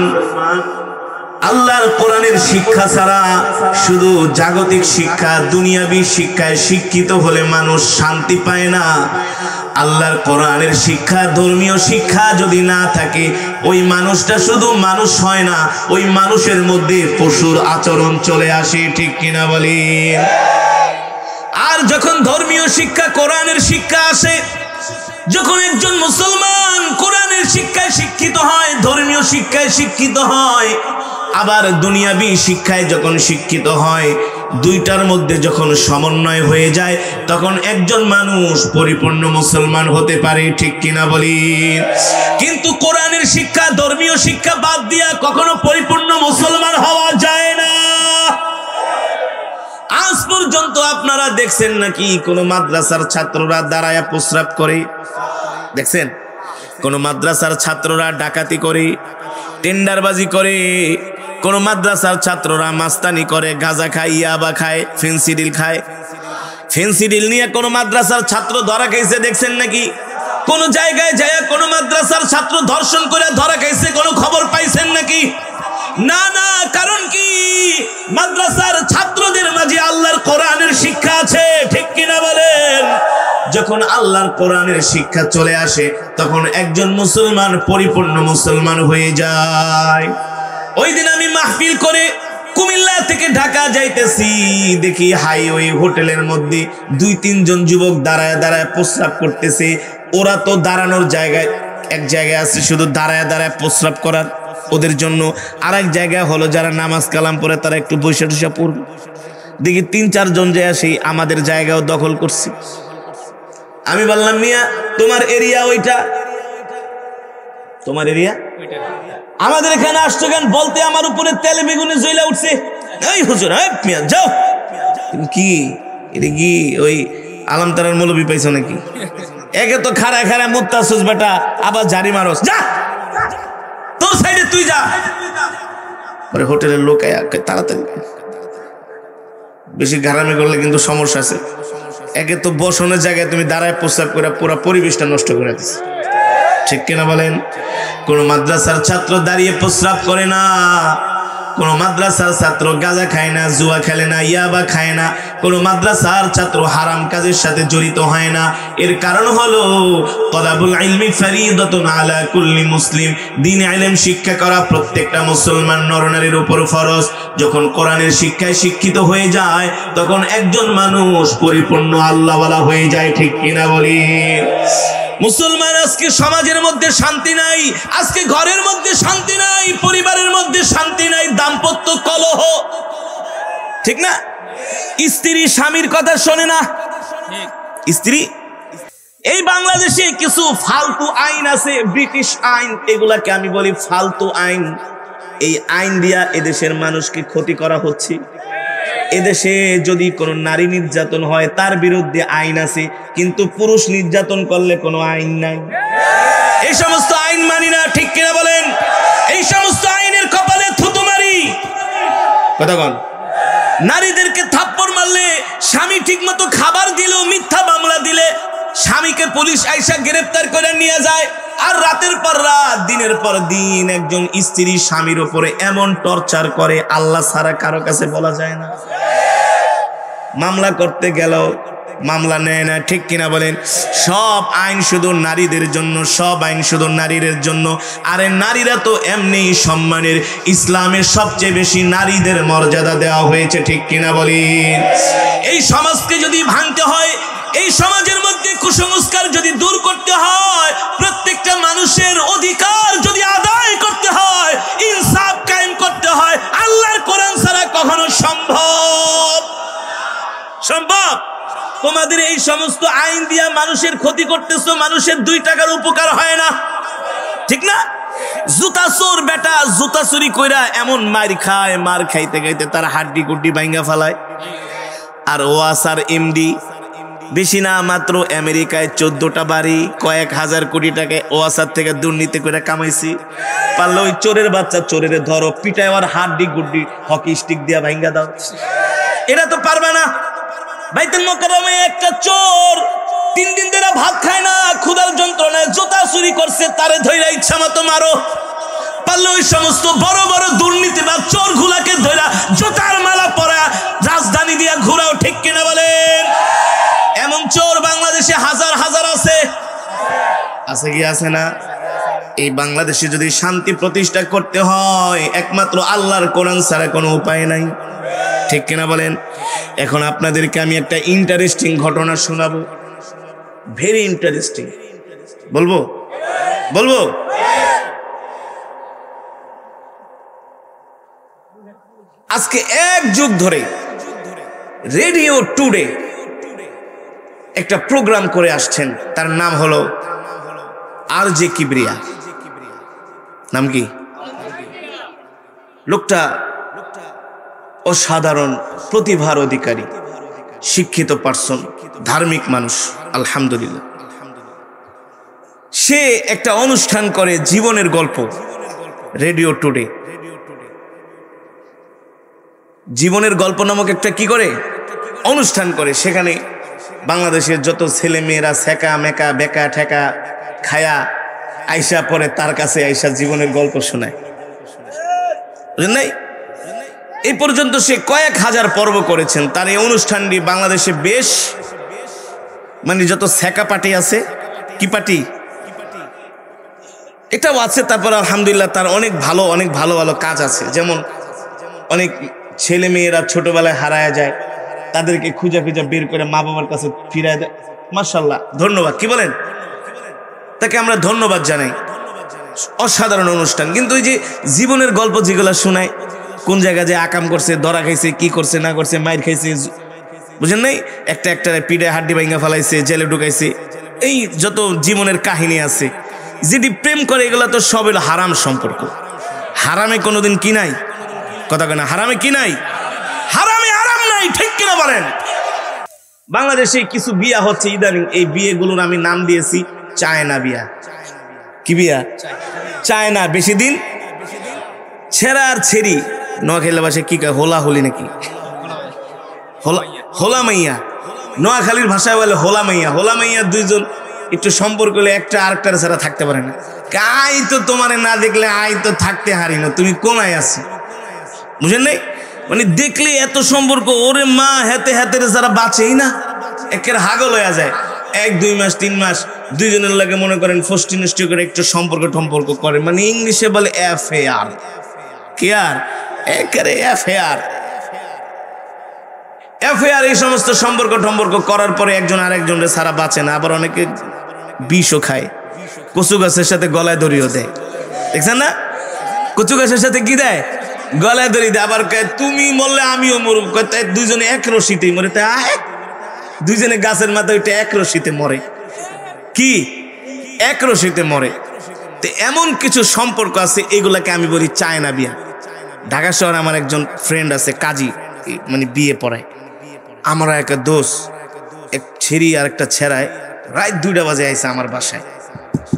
A: আল্লাহর কোরআনের শিক্ষা ছাড়া, শুধু জাগতিক শিক্ষা, দুনিয়াবী শিক্ষায় শিক্ষিত হলে মানুষ শান্তি পায় না। আল্লাহর কোরআনের শিক্ষা, ধর্মীয় শিক্ষা যদি না থাকে, ওই মানুষটা শুধু মানুষ হয় না, ওই মানুষের মধ্যে পশুর আচরণ চলে আসে, ঠিক কিনা বলি? আর যখন ধর্মীয় শিক্ষা, কোরআনের শিক্ষা আসে, যখন একজন মুসলমান কোরআনের শিক্ষায় শিক্ষিত হয়, ধর্মীয় শিক্ষায় শিক্ষিত হয়, আবার দুনিয়াবী শিক্ষায় যখন শিক্ষিত হয়, দুইটার মধ্যে যখন সমন্বয় হয়ে যায়, তখন একজন মানুষ পরিপূর্ণ মুসলমান হতে পারে, ঠিক কিনা বলি? কিন্তু কোরআনের শিক্ষা, ধর্মীয় শিক্ষা বাদ দিয়া কখনো পরিপূর্ণ মুসলমান হওয়া যায় না। আজ পর্যন্ত আপনারা দেখছেন নাকি কোন মাদ্রাসার ছাত্ররা দাঁড়ায়া প্রস্রাব করে? দেখছেন? কোন মাদ্রাসার ছাত্ররা ডাকাতি করে, টেন্ডারবাজি করে, কোন মাদ্রাসার ছাত্ররা মাস্তানি করে, গাঁজা খায়, ইয়াবা খায়, ফেন্সিডিল খায়? ফেন্সিডিল নিয়ে কোন মাদ্রাসার ছাত্র ধরা খাইছে দেখছেন নাকি? কোন জায়গায় যায় কোন মাদ্রাসার ছাত্র ধর্ষণ করে ধরা খাইছে কোন খবর পাইছেন নাকি? না না। কারণ কি? মাদ্রাসার ছাত্রদের মাঝে আল্লাহর কোরআনের শিক্ষা আছে, ঠিক কিনা বলেন? যখন আল্লাহর কোরআনের শিক্ষা চলে আসে, তখন একজন মুসলমান পরিপূর্ণ মুসলমান হয়ে যায়। ওই দিন আমি মাহফিল করে কুমিল্লা থেকে ঢাকা যাইতেছি, দেখি হাইওয়ে হোটেলের মধ্যে 2-3 জন যুবক দাঁড়ায় দাঁড়ায় প্রস্রাব করতেছে। ওরা তো দাঁড়ানোর জায়গায়, এক জায়গায় আছে শুধু দাঁড়ায় দাঁড়ায় প্রস্রাব করার ওদের জন্য, আর এক জায়গায় হলো যারা নামাজ কালাম পড়ে তারা একটু বৈশা টুসা পড়বে। দেখি 3-4 জন যে সেই আমাদের জায়গাও দখল করছে। আমি বললাম, মিয়া তোমার এরিয়া ওইটা, তোমার এরিয়া আমাদের এখানে আসছো কেন? বলতে আমার উপরে তেল বেগুনে জ্বলা উঠছে। এই হুজুর, মিয়া যাও। কি এটা কি ওই আলমতারার মৌলবি পাইছো নাকি? একে তো খাড়া খাড়া মুত্তাসুস বেটা, আবার জারি মারস, যা তোর সাইডে তুই যা। পরে হোটেলের লোক তাড়াতাড়ি, বেশি ঘাড়ামি করলে কিন্তু সমস্যা আছে। একে তো বসনের জায়গায় তুমি দাঁড়ায় প্রস্তাব করে পুরো পরিবেশটা নষ্ট করে দিস, ঠিক কিনা বলেন? কোন মাদ্রাসার ছাত্র দাঁড়িয়ে প্রস্রাব করে না, কোন মাদ্রাসার ছাত্র গাঁজা খায় না, জুয়া খেলে না, ইয়াবা খায় না, কোন মাদ্রাসার ছাত্র হারাম কাজের সাথে জড়িত হয় না। এর কারণ হলো তলাবুল ইলমি ফারিদাতুন আলা কুল্লি মুসলিম, দ্বীন ইলম শিক্ষা করা প্রত্যেকটা মুসলমান নরনারীর উপর ফরজ। যখন কোরআনের শিক্ষায় শিক্ষিত হয়ে যায়, তখন একজন মানুষ পরিপূর্ণ আল্লাহওয়ালা হয়ে যায়, ঠিক কিনা বলি? মুসলমান আজকে সমাজের মধ্যে শান্তি নাই, আজকে ঘরের মধ্যে শান্তি নাই, পরিবারের মধ্যে শান্তি নাই, দাম্পত্য কলহ, ঠিক না? স্ত্রী স্বামীর কথা শোনে না, স্ত্রী। এই বাংলাদেশে কিছু ফালতু আইন আছে, ব্রিটিশ আইন, এগুলাকে আমি বলি ফালতু আইন। এই আইন দিয়া এদেশের মানুষকে ক্ষতি করা হচ্ছে। এদেশে যদি কোনো নারী নির্যাতন হয় তার বিরুদ্ধে আইন আছে, কিন্তু পুরুষ নির্যাতন করলে কোনো আইন নাই। এই সমস্ত আইন মানি না, ঠিক কিনা বলেন? এই সমস্ত আইনের কপালে থুতু মারি। কতক্ষণ নারীদেরকে থাপ্পড় মারলে, স্বামী ঠিক মতো খাবার দিলেও মিথ্যা মামলা দিলে স্বামীকে পুলিশ আইসা গ্রেফতার করে নিয়ে যায়, আর রাতের পর রাত দিনের পর দিন একজন স্ত্রী স্বামীর উপরে এমন টর্চার করে আল্লাহ ছাড়া কারো কাছে বলা যায় না। মামলা করতে গেল মামলা নেয় না, ঠিক কিনা বলেন? সব আইন শুধু নারীদের জন্য, সব আইন শুধু নারীদের জন্য। আরে নারীরা তো এমনি সম্মানের, ইসলামের সবচেয়ে বেশি নারীদের মর্যাদা দেওয়া হয়েছে, ঠিক কিনা বলেন? এই সমাজকে যদি ভাঙতে হয়, এই সমাজের মধ্যে কুসংস্কার যদি দূর করতে হয়, প্রত্যেকটা মানুষের অধিকার যদি আদায় করতে হয়, ইনসাফ কায়েম করতে হয়, আল্লাহর কোরআন ছাড়া কখনো সম্ভব? তোমাদের এই সমস্ত আইন দিয়া মানুষের ক্ষতি করতেছো, মানুষের 2 টাকার উপকার হয় না, ঠিক না? জুতা চোর বেটা জুতা চুরি কইরা এমন মার খায়, মার খাইতে খাইতে তার হাড্ডি গুড্ডি ভাঙ্গা ফেলায়। আর ওয়াসার এমডি বেশি না, মাত্র আমেরিকায় 14টা বাড়ি, কয়েক হাজার কোটি টাকা ওয়াসার থেকে দুর্নীতি করে কামাইছি। পারলে ওই চোরের বাচ্চা চোরের ধরো, পিটায় আর হাড্ডি গুড্ডি হকি স্টিক দিয়া ভাঙ্গা দাও। এটা তো পারবে না। বাইতুল মুকাররমে একটা চোর 3 দিন ধরে ভাত খায় না, ক্ষুধার যন্ত্রণায় জুতা চুরি করছে, তারে ধইরা ইচ্ছা মতো মারো। পারলে ওই সমস্ত বড় বড় দুর্নীতিবাজ চোর গুলাকে ধইরা জুতার মালা পরা রাজধানী দিয়া ঘুরাও, ঠিক কিনা বলেন? এমন চোর বাংলাদেশে হাজার হাজার আছে, আছে কি আছে না? এই বাংলাদেশে যদি শান্তি প্রতিষ্ঠা করতে হয়, একমাত্র আল্লাহর কোরআন ছাড়া কোনো উপায় নাই, ঠিক কিনা বলেন? এখন আপনাদেরকে আমি একটা ইন্টারেস্টিং ঘটনা শোনাবো, ভেরি ইন্টারেস্টিং। বলবো বলবো আজকে 1 যুগ ধরে রেডিও টুডে একটা প্রোগ্রাম করে আসছেন, তার নাম হলো RJ কিবরিয়া। নাম কি? লোকটা অসাধারণ প্রতিভার অধিকারী, শিক্ষিত পার্সন, ধার্মিক মানুষ, আলহামদুলিল্লাহ। সে একটা অনুষ্ঠান করে জীবনের গল্প, রেডিও টুডে। জীবনের গল্প নামক একটা কি করে অনুষ্ঠান করে, সেখানে বাংলাদেশের যত ছেলে মেয়েরা সেকা মেকা বেকা ঠেকা খায়া আইসা পরে তার কাছে আইসা জীবনের গল্প শোনায়, বুঝলেন নাই? এই পর্যন্ত সে কয়েক হাজার পর্ব করেছেন। তার এই অনুষ্ঠানটি বাংলাদেশে বেশ, মানে যত সেকা পার্টি আছে, কি পার্টি এটাও আছে, তারপর আলহামদুলিল্লাহ তার অনেক ভালো ভালো কাজ আছে। যেমন অনেক ছেলে মেয়েরা ছোটবেলায় হারায় যায়, তাদেরকে খুঁজে বের করে মা বাবার কাছে ফিরায় দেয়। মাশাআল্লাহ, ধন্যবাদ। কি বলেন? তাকে আমরা ধন্যবাদ জানাই, অসাধারণ অনুষ্ঠান। কিন্তু ওই যে জীবনের গল্প যেগুলো শোনায়, কোন জায়গায় যে আকাম করছে, ধরা খাইছে, কি করছে না করছে, মাইর খাইছে, বুঝেন নাই? একটা পিঠে হাড্ডি ভাঙ্গা ফেলাইছে, জেলে ঢুকাইছে, এই যত জীবনের কাহিনী আছে। যেটি প্রেম করে এগুলো তো সব হলো হারাম সম্পর্ক। হারামে কোনোদিন কি নাই? কথা কেনা হারামে কি নাই? হারামে আরাম নাই, ঠিক কিনা বলেন? বাংলাদেশে কিছু বিয়া হচ্ছে ইদানিং, এই বিয়েগুলোর আমি নাম দিয়েছি চায়না বিয়া। কি বিয়া? চায়না। বেশি দিন ছেঁড়া আর ছেড়ি, নোয়াখালী ভাষায় কি কয়? হোলা হোলি নাকি? হোলা মাইয়া। নোয়াখালীর ভাষায় বলে হোলা মাইয়া। হোলা মাইয়া দুইজন একটু সম্পর্ক হলে একটা আরেকটার ছাড়া থাকতে পারে না। আই তো তোমারে না দেখলে আই তো থাকতে হারি না, তুমি কোনায় আছো, বুঝেন নাই? মানে দেখলে এত সম্পর্ক, ওরে মা হেতে হেতের যারা বাঁচেই না, একের হাগল হয়ে যায়। 1-2 মাস 3 মাস দুইজনের লাগে মনে করেন ফষ্টি নষ্টি করে একটু সম্পর্ক করে, মানে ইংলিশে বলে অ্যাফেয়ার। কি আর একেরে অ্যাফেয়ার। এই সমস্ত সম্পর্ক করার পরে একজন আরেকজনের ছাড়া বাঁচে না। আবার অনেকে বিষও খায়, কচু গাছের সাথে গলায় দড়িও দেয়। দেখছেন না, কচু গাছের সাথে কি দেয়, গলায় দড়ি দেয়। আবার তুমি মরলে আমিও মরব, দুইজনে এক রশিতেই মরে। তাই দুইজনে গাছের মাথায় ওইটা এক রশিতে মরে, কি এক রশিতে মরে। তো এমন কিছু সম্পর্ক আছে, এগুলাকে আমি বলি চায়না বিয়া। ঢাকা শহরে আমার একজন ফ্রেন্ড আছে কাজী, মানে বিয়ে পড়ায়। আমার একটা দোষ, এক ছেড়ি আর একটা ছেড়ায় রাত 2টা বাজে আইসে আমার বাসায়।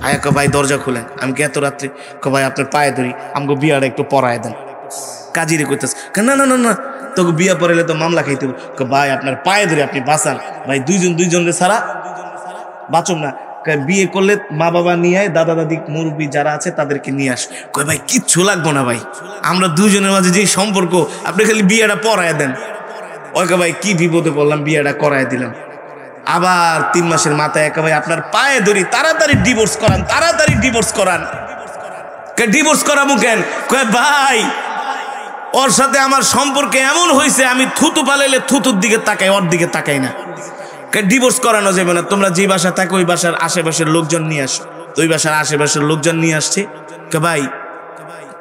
A: আয়া ক ভাই দরজা খুলেন। আমি কি এত রাত্রে? ক ভাই আপনার পায়ে ধরি, আমাকে বিয়াটা একটু পড়ায় দেন। কাজীরে কইতেছে, না না না না, তোকে বিয়া পড়াইলে তো মামলা খাইতে হবে। ভাই আপনার পায়ে ধরে আপনি বাঁচান, ভাই দুইজনরে ছাড়া বাঁচুন না। বিয়ে করলে মা বাবা নিয়ে আয়, দাদা দাদি মুরব্বী যারা আছে তাদেরকে নিয়ে আস। কই ভাই কিচ্ছু লাগবো না ভাই, আমরা দুজনের মাঝে যে সম্পর্ক, আপনি খালি বিয়েটা পড়ায় দেন। ওকে ভাই কি বিপদে পড়লাম, বিয়েটা করায় দিলাম। আবার 3 মাসের মাথায় একা ভাই আপনার পায়ে ধরি, তাড়াতাড়ি ডিভোর্স করান, তাড়াতাড়ি ডিভোর্স করান। ডিভোর্স করাবো কেন? কয় ভাই ওর সাথে আমার সম্পর্কে এমন হয়েছে, আমি থুতু পালাইলে থুতুর দিকে তাকাই, ওর দিকে তাকাই না। ডিভোর্স করানো যাবে না, তোমরা যে বাসা থাকো ওই বাসার আশেপাশের লোকজন নিয়ে আসো। তো ওই বাসার আশেপাশের লোকজন নিয়ে আসছে। কে ভাই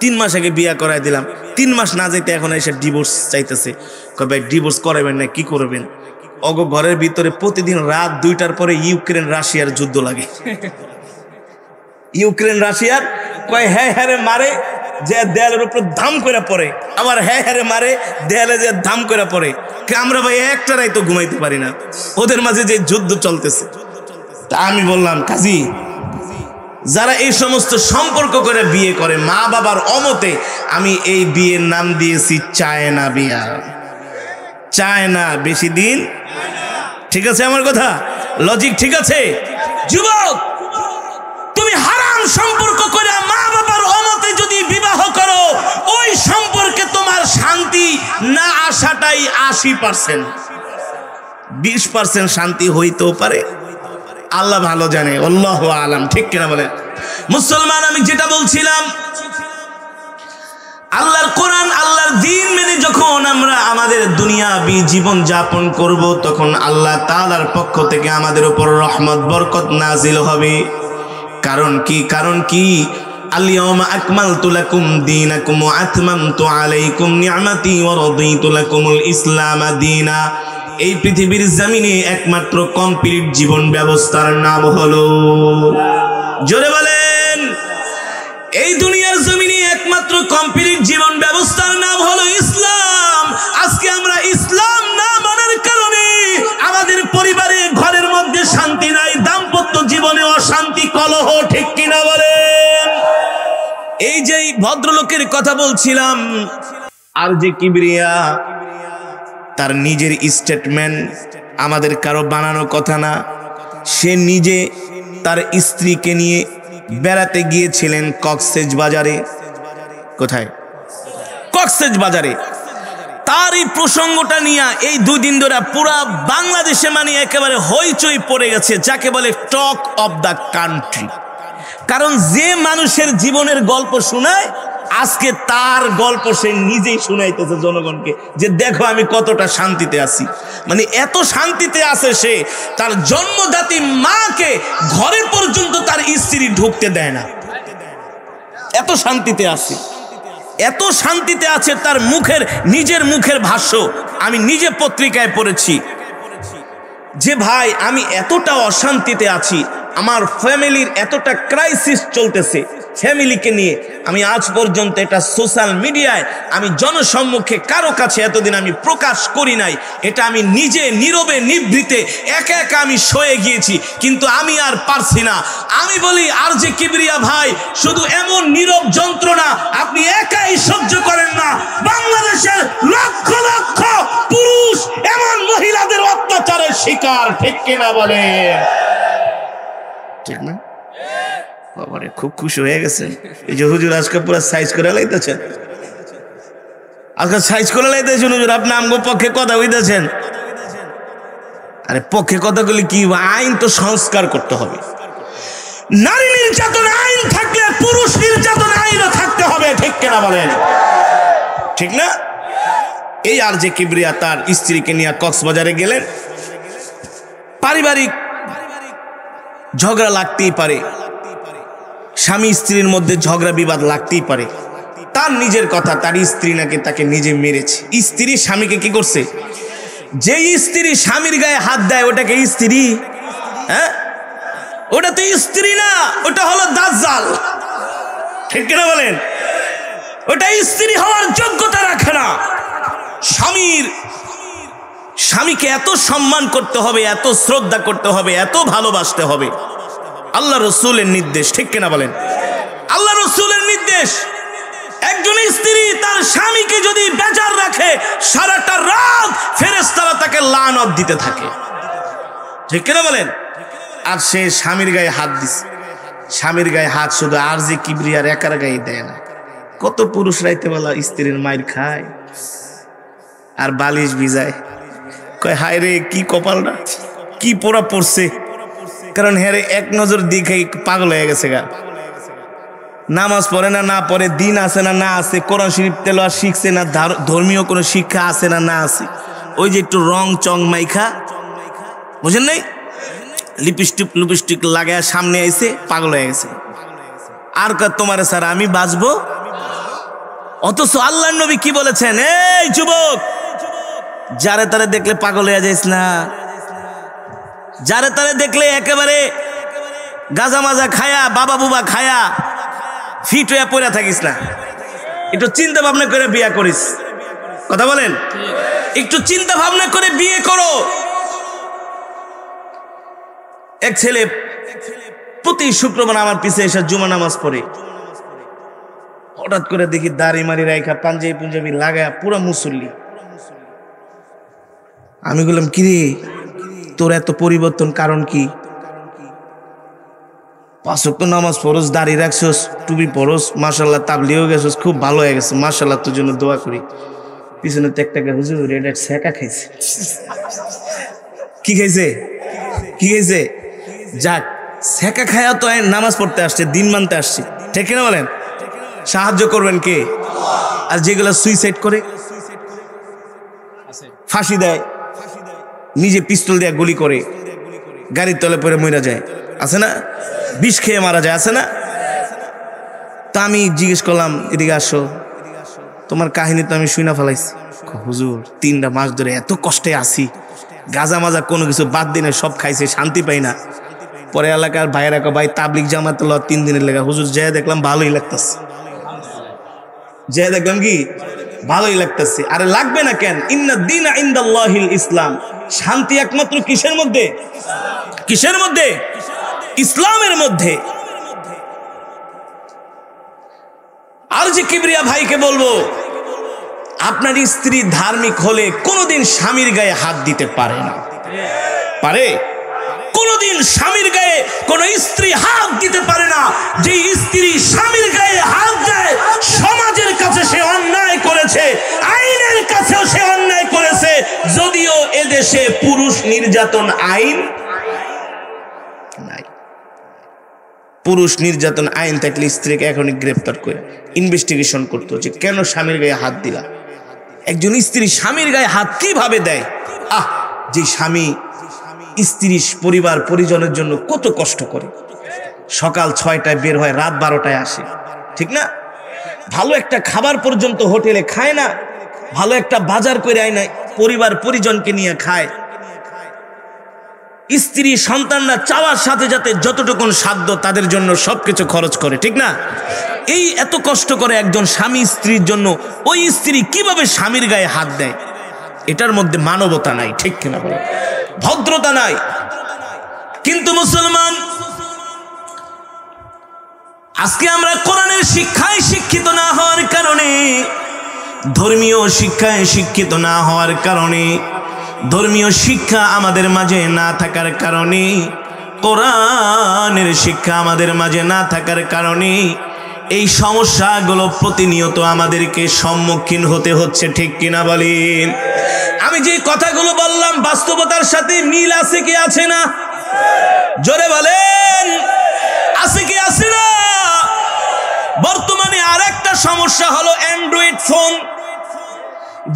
A: 3 মাস আগে বিয়া করাই দিলাম, 3 মাস না যাইতে এখন এসে ডিভোর্স চাইতেছে। কে ভাই ডিভোর্স করাবেন না, কি করবেন? অগো ঘরের ভিতরে প্রতিদিন রাত 2টার পরে ইউক্রেন রাশিয়ার যুদ্ধ লাগে। ইউক্রেন রাশিয়ার কয় হ্যাঁ হ্যাঁ মারে, যে দেয়ালের উপর ধাম করে পড়ে, আবার হ্যাঁ হ্যাঁ মারে, দেয়ালে যে ধাম করে পড়ে। আমরা ভাই একটা রাত তো ঘুমাইতে পারি না, ওদের মাঝে যে যুদ্ধ চলতেছে। তা আমি বললাম কাজী, যারা এই সমস্ত সম্পর্ক করে বিয়ে করে মা বাবার অমতে, আমি এই বিয়ের নাম দিয়েছি চায়না বিয়া। চায়না, বেশি দিন। ঠিক আছে আমার কথা, লজিক ঠিক আছে? যুবক, তুমি হারাম সম্পর্ক করে মা বাবার অমতে যদি বিবাহ করো, ওই সম্পর্কে তোমার শান্তি না আসাটাই 80%, 20% শান্তি হইতেও পারে, আল্লাহ ভালো জানে, আল্লাহু আলাম। ঠিক কিনা বলে? মুসলমান, আমি যেটা বলছিলাম, আল্লাহর কোরআন আল্লাহর দ্বীন মেনে যখন আমরা আমাদের দুনিয়াবি জীবন যাপন করব, তখন আল্লাহ তাআলার পক্ষ থেকে আমাদের উপর রহমত বরকত নাজিল হবে। কারণ কি? কারণ কি? আল-ইয়াওমা আকমালতু লাকুম দীনাকুম ওয়া আতমামতু আলাইকুম নি'মাতি ওয়া রাদিতু লাকুমুল ইসলাম দীনা। এই পৃথিবীর জমিনে একমাত্র কমপ্লিট জীবন ব্যবস্থার নাম হলো, জোরে বলেন, এই দুনিয়ার জমিনে একমাত্র কমপ্লিট জীবন ব্যবস্থার নাম হলো ইসলাম। আজকে আমরা ইসলাম না মানার কারণে আমাদের পরিবারে ঘরের মধ্যে শান্তি নাই, দাম্পত্য জীবনে অশান্তি, কলহ। ঠিক কিনা বলেন? এই যে ভদ্রলোকের কথা বলছিলাম, আর যে কিবরিয়া, তার নিজের স্টেটমেন্ট, আমাদের কারো বানানো কথা না। সে নিজে তার স্ত্রীকে নিয়ে বেড়াতে গিয়েছিলেন কক্সেস বাজারে। কোথায়? কক্সেস বাজারে। তার এই প্রসঙ্গটা নিয়ে এই 2 দিন ধরে পুরা বাংলাদেশে মানে একেবারে হইচই পড়ে গেছে, যাকে বলে টক অফ দ্য কান্ট্রি। কারণ যে মানুষের জীবনের গল্প শোনায়, আজকে তার গল্প সে নিজেই শুনাইতেছে জনগণকে, যে দেখো আমি কতটা শান্তিতে আছি। মানে এত শান্তিতে আছে সে, তার জন্মদাত্রী মাকে ঘরে পর্যন্ত তার স্ত্রী ঢুকতে দেয় না, এত শান্তিতে আছে। এত শান্তিতে আছে, তার নিজের মুখের ভাষ্য আমি নিজে পত্রিকায় পড়েছি, যে ভাই আমি এতটা অশান্তিতে আছি, আমার ফ্যামিলির এতটা ক্রাইসিস চলতেছে, ফ্যামিলিকে নিয়ে আমি আজ পর্যন্ত এটা সোশ্যাল মিডিয়ায় আমি জনসম্মুখে কারো কাছে এতদিন আমি প্রকাশ করি নাই। এটা আমি নিজে নীরবে নিভৃতে একা একা আমি সয়ে গিয়েছি, কিন্তু আমি আর পারছি না। আমি বলি, আর যে কিবরিয়া ভাই, শুধু এমন নীরব যন্ত্রণা আপনি একাই সহ্য করেন না, বাংলাদেশের লক্ষ লক্ষ পুরুষ এমন মহিলাদের অত্যাচারের শিকার। ঠিক কিনা বলে? ঠিক না? বাবারে খুব খুশি হয়ে গেছে। এই যে হুজুর আজকে পুরো সাইজ করে লাইতেছেন, আজকে সাইজ করে লাইতেছেন হুজুর, আপনি আমগো পক্ষে কথা হইতেছেন। আরে পক্ষে কথাগুলি কি? আইন তো সংস্কার করতে হবে। নারী নির্যাতন আইন থাকলে পুরুষ নির্যাতন আইনও থাকতে হবে। ঠিক কিনা বলেন? ঠিক না? এই আর যে কিবরিয়া তার স্ত্রীকে নিয়ে কক্সবাজারে গেলেন, পারিবারিক ঝগড়া লাগতেই পারে, স্বামী স্ত্রীর মধ্যে ঝগড়া বিবাদ লাগতেই পারে। তার নিজের কথা, তার স্ত্রী নাকি তাকে নিজে মেরেছে। স্ত্রী স্বামীকে কি করছে? যে স্ত্রী স্বামীর গায়ে হাত দেয় ওটাকে স্ত্রী? হ্যাঁ, ওটা তো স্ত্রী না, ওটা হলো দাজ্জাল। ঠিক কিনা বলেন? ওটা স্ত্রী হওয়ার যোগ্যতা রাখে না। স্বামীকে এত সম্মান করতে হবে, এত শ্রদ্ধা করতে হবে, এত ভালোবাসতে হবে। আল্লাহ রসুলের নির্দেশ। ঠিক কিনা বলেন? আল্লাহ রসুলের নির্দেশ, একজন স্ত্রী তার স্বামীকে যদি বেজার রাখে সারাটা রাত ফেরেশতারা তাকে লানত দিতে থাকে। ঠিক কিনা বলেন? আর সে স্বামীর গায়ে হাত দিছে। স্বামীর গায়ে হাত শুধু আরজি কিবরিয়ার একার গায়ে দেয় না, কত পুরুষ রাইতে বেলা স্ত্রীর মাইর খায় আর বালিশ ভিজায়। কয় হায় রে, কি কপালটা, কি পোড়া পড়ছে। কারণ হ্যাঁ রে, এক নজর দিকে পাগল হয়ে গেছে গা। নামাজ পড়ে না, না পড়ে, দিন আছে না, না আছে, কোরআন শরীফ তেলাওয়াত শিখছে না, ধর্মীয় কোনো শিক্ষা আছে না, না আছে। ওই যে একটু রং চং মাইখা, বুঝেন নাই, লিপস্টিক লাগায় সামনে আইছে, পাগল হয়ে গেছে। আর তোমার স্যার আমি বাঁচবো। অথচ আল্লাহর নবী কি বলেছেন? এই যুবক, যারে তারে দেখলে পাগল হয়ে যাইস না, যারে তারে দেখলে একেবারে গাজা মাজা খায়া, বাবা বুবা খায়া ফিট হয়ে পড়ে থাকিস না। একটু চিন্তা ভাবনা করে বিয়ে করিস। কথা বলেন? একটু চিন্তা ভাবনা করে বিয়ে করো। এক ছেলে প্রতি শুক্রবার আমার পিছে এসে জুমা নামাজ পড়ে। হঠাৎ করে দেখি দাড়ি মারি রাইখা পাঞ্জাবি লাগায় পুরা মুসল্লি। আমি বললাম, কিরে তোর এত পরিবর্তন, কারণ কি? 5 ওয়াক্ত নামাজ পড়স, দাড়ি রাখছস, টুপি পরস, মাশাআল্লাহ তাবলিগও গেছস, খুব ভালো হয়ে গেছে, মাশাআল্লাহ তোর জন্য দোয়া করি। পিছনে তো একটা হুজুর এটা ছেঁকা খাইছে। কি খাইছে? কি খাইছে? যাক, ছেঁকা খায়া তো নামাজ পড়তে আসছে, দিন মানতে আসছে। ঠিক কিনা বলেন? সাহায্য করবেন কে? আর যেগুলো সুইসাইড করে, ফাঁসি দেয়, নিজে পিস্তল দিয়ে গুলি করে, গাড়ির তলে পড়ে মরে যায়, আছে না? বিষ খেয়ে মারা যায়, আছে না? তা আমি জিজ্ঞেস করলাম, এদিকে আসো, তোমার কাহিনী তো আমি শুনে ফেলাইছি। হুজুর 3টা মাস ধরে এত কষ্টে আছি, গাজা মাজা কোনো কিছু বাদ দিনে সব খাইছে, শান্তি পাই না। পরে এলাকার ভাইয়েরা ভাই তাবলিগ জামাতে 3 দিনের লেগা। হুজুর যেয়ে দেখলাম ভালোই লাগতেছে, যেয়ে দেখলাম কি ভালোই লাগতেছে। আরে লাগবে না কেন? ইন্না দীনা ইনদাল্লাহিল ইসলাম। শান্তি একমাত্র কিসের মধ্যে? কিসের মধ্যে? ইসলামের মধ্যে। আর যে কিবরিয়া ভাইকে বলবো, আপনার স্ত্রী ধার্মিক হলে কোনোদিন স্বামীর গায়ে হাত দিতে পারে না। পারে? কোনোদিন স্বামীর গায়ে কোন স্ত্রী হাত দিতে পারে না। যে স্ত্রী স্বামীর গায়ে হাত দেয়, সমাজের কাছে সে অন্যায় করেছে, আইনের কাছেও সে অন্যায় করেছে। যদিও এদেশে পুরুষ নির্যাতন আইন নাই। পুরুষ নির্যাতন আইন থাকলে স্ত্রীকে এখনই গ্রেফতার করে ইনভেস্টিগেশন করতে হচ্ছে, কেন স্বামীর গায়ে হাত দিলা। একজন স্ত্রী স্বামীর গায়ে হাত কিভাবে দেয়? যে স্বামী স্ত্রী পরিবার পরিজনের জন্য কত কষ্ট করে, সকাল 6টায় বের হয়, রাত 12টায় আসে, ঠিক না? ভালো একটা খাবার পর্যন্ত হোটেলে খায় না, ভালো একটা বাজার করে আয় না, পরিবার পরিজনকে নিয়ে খায়। স্ত্রী সন্তানরা চাওয়ার সাথে সাথে যতটুকুন সাধ্য তাদের জন্য সবকিছু খরচ করে, ঠিক না? এই এত কষ্ট করে একজন স্বামী স্ত্রীর জন্য, ওই স্ত্রী কিভাবে স্বামীর গায়ে হাত দেয়? এটার মধ্যে মানবতা নাই, ঠিক কিনা বলো? ভদ্রতা নাই। কিন্তু মুসলমান, আজকে আমরা কোরআনের শিক্ষায় শিক্ষিত না হওয়ার কারণে, ধর্মীয় শিক্ষায় শিক্ষিত না হওয়ার কারণে, ধর্মীয় শিক্ষা আমাদের মাঝে না থাকার কারণে, কোরআনের শিক্ষা আমাদের মাঝে না থাকার কারণে এই সমস্যাগুলো প্রতিনিয়ত আমাদেরকে সম্মুখীন হতে হচ্ছে, ঠিক কিনা বলেন? আমি যে কথাগুলো বললাম বাস্তবতার সাথে মিল আছে কি আছে না? জোরে বলেন, আছে কি আছে না? বর্তমানে আরেকটা সমস্যা হলো অ্যান্ড্রয়েড ফোন।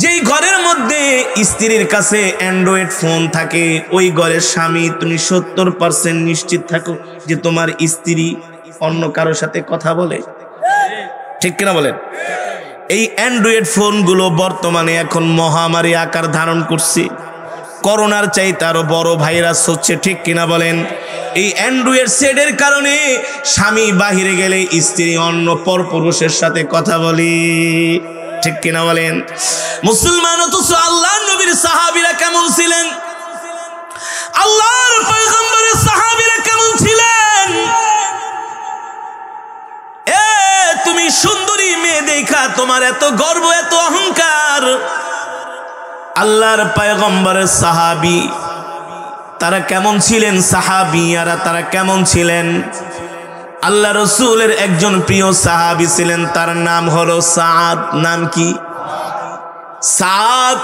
A: যেই ঘরের মধ্যে স্ত্রীর কাছে অ্যান্ড্রয়েড ফোন থাকে, ওই ঘরের স্বামী তুমি 70% নিশ্চিত থাকো যে তোমার স্ত্রী অন্য কারোর সাথে কথা বলে। ঠিক কিনা বলেন? এই অ্যান্ড্রয়েড ফোনগুলো বর্তমানে এখন মহামারী আকার ধারণ করছে। করোনার চাইতে আরো বড় ভাইরাস হচ্ছে। ঠিক কিনা বলেন? এই অ্যান্ড্রয়েড সেটের কারণে স্বামী বাহিরে গেলে স্ত্রী অন্য পরপুরুষের সাথে কথা বলে। ঠিক কিনা বলেন? মুসলমান অথচ আল্লাহর নবীর সাহাবীরা কেমন ছিলেন? আল্লাহর পয়গম্বরের সাহাবীরা কেমন ছিলেন? তুমি সুন্দরী মেয়ে দেখা তোমার এত গর্ব, এত অহংকার। আল্লাহর পয়গম্বরের সাহাবী তারা কেমন ছিলেন? সাহাবিয়ারা তারা কেমন ছিলেন? আল্লাহ রসুলের একজন প্রিয় সাহাবী ছিলেন, তার নাম হলো সাদ। নাম কি? সাদ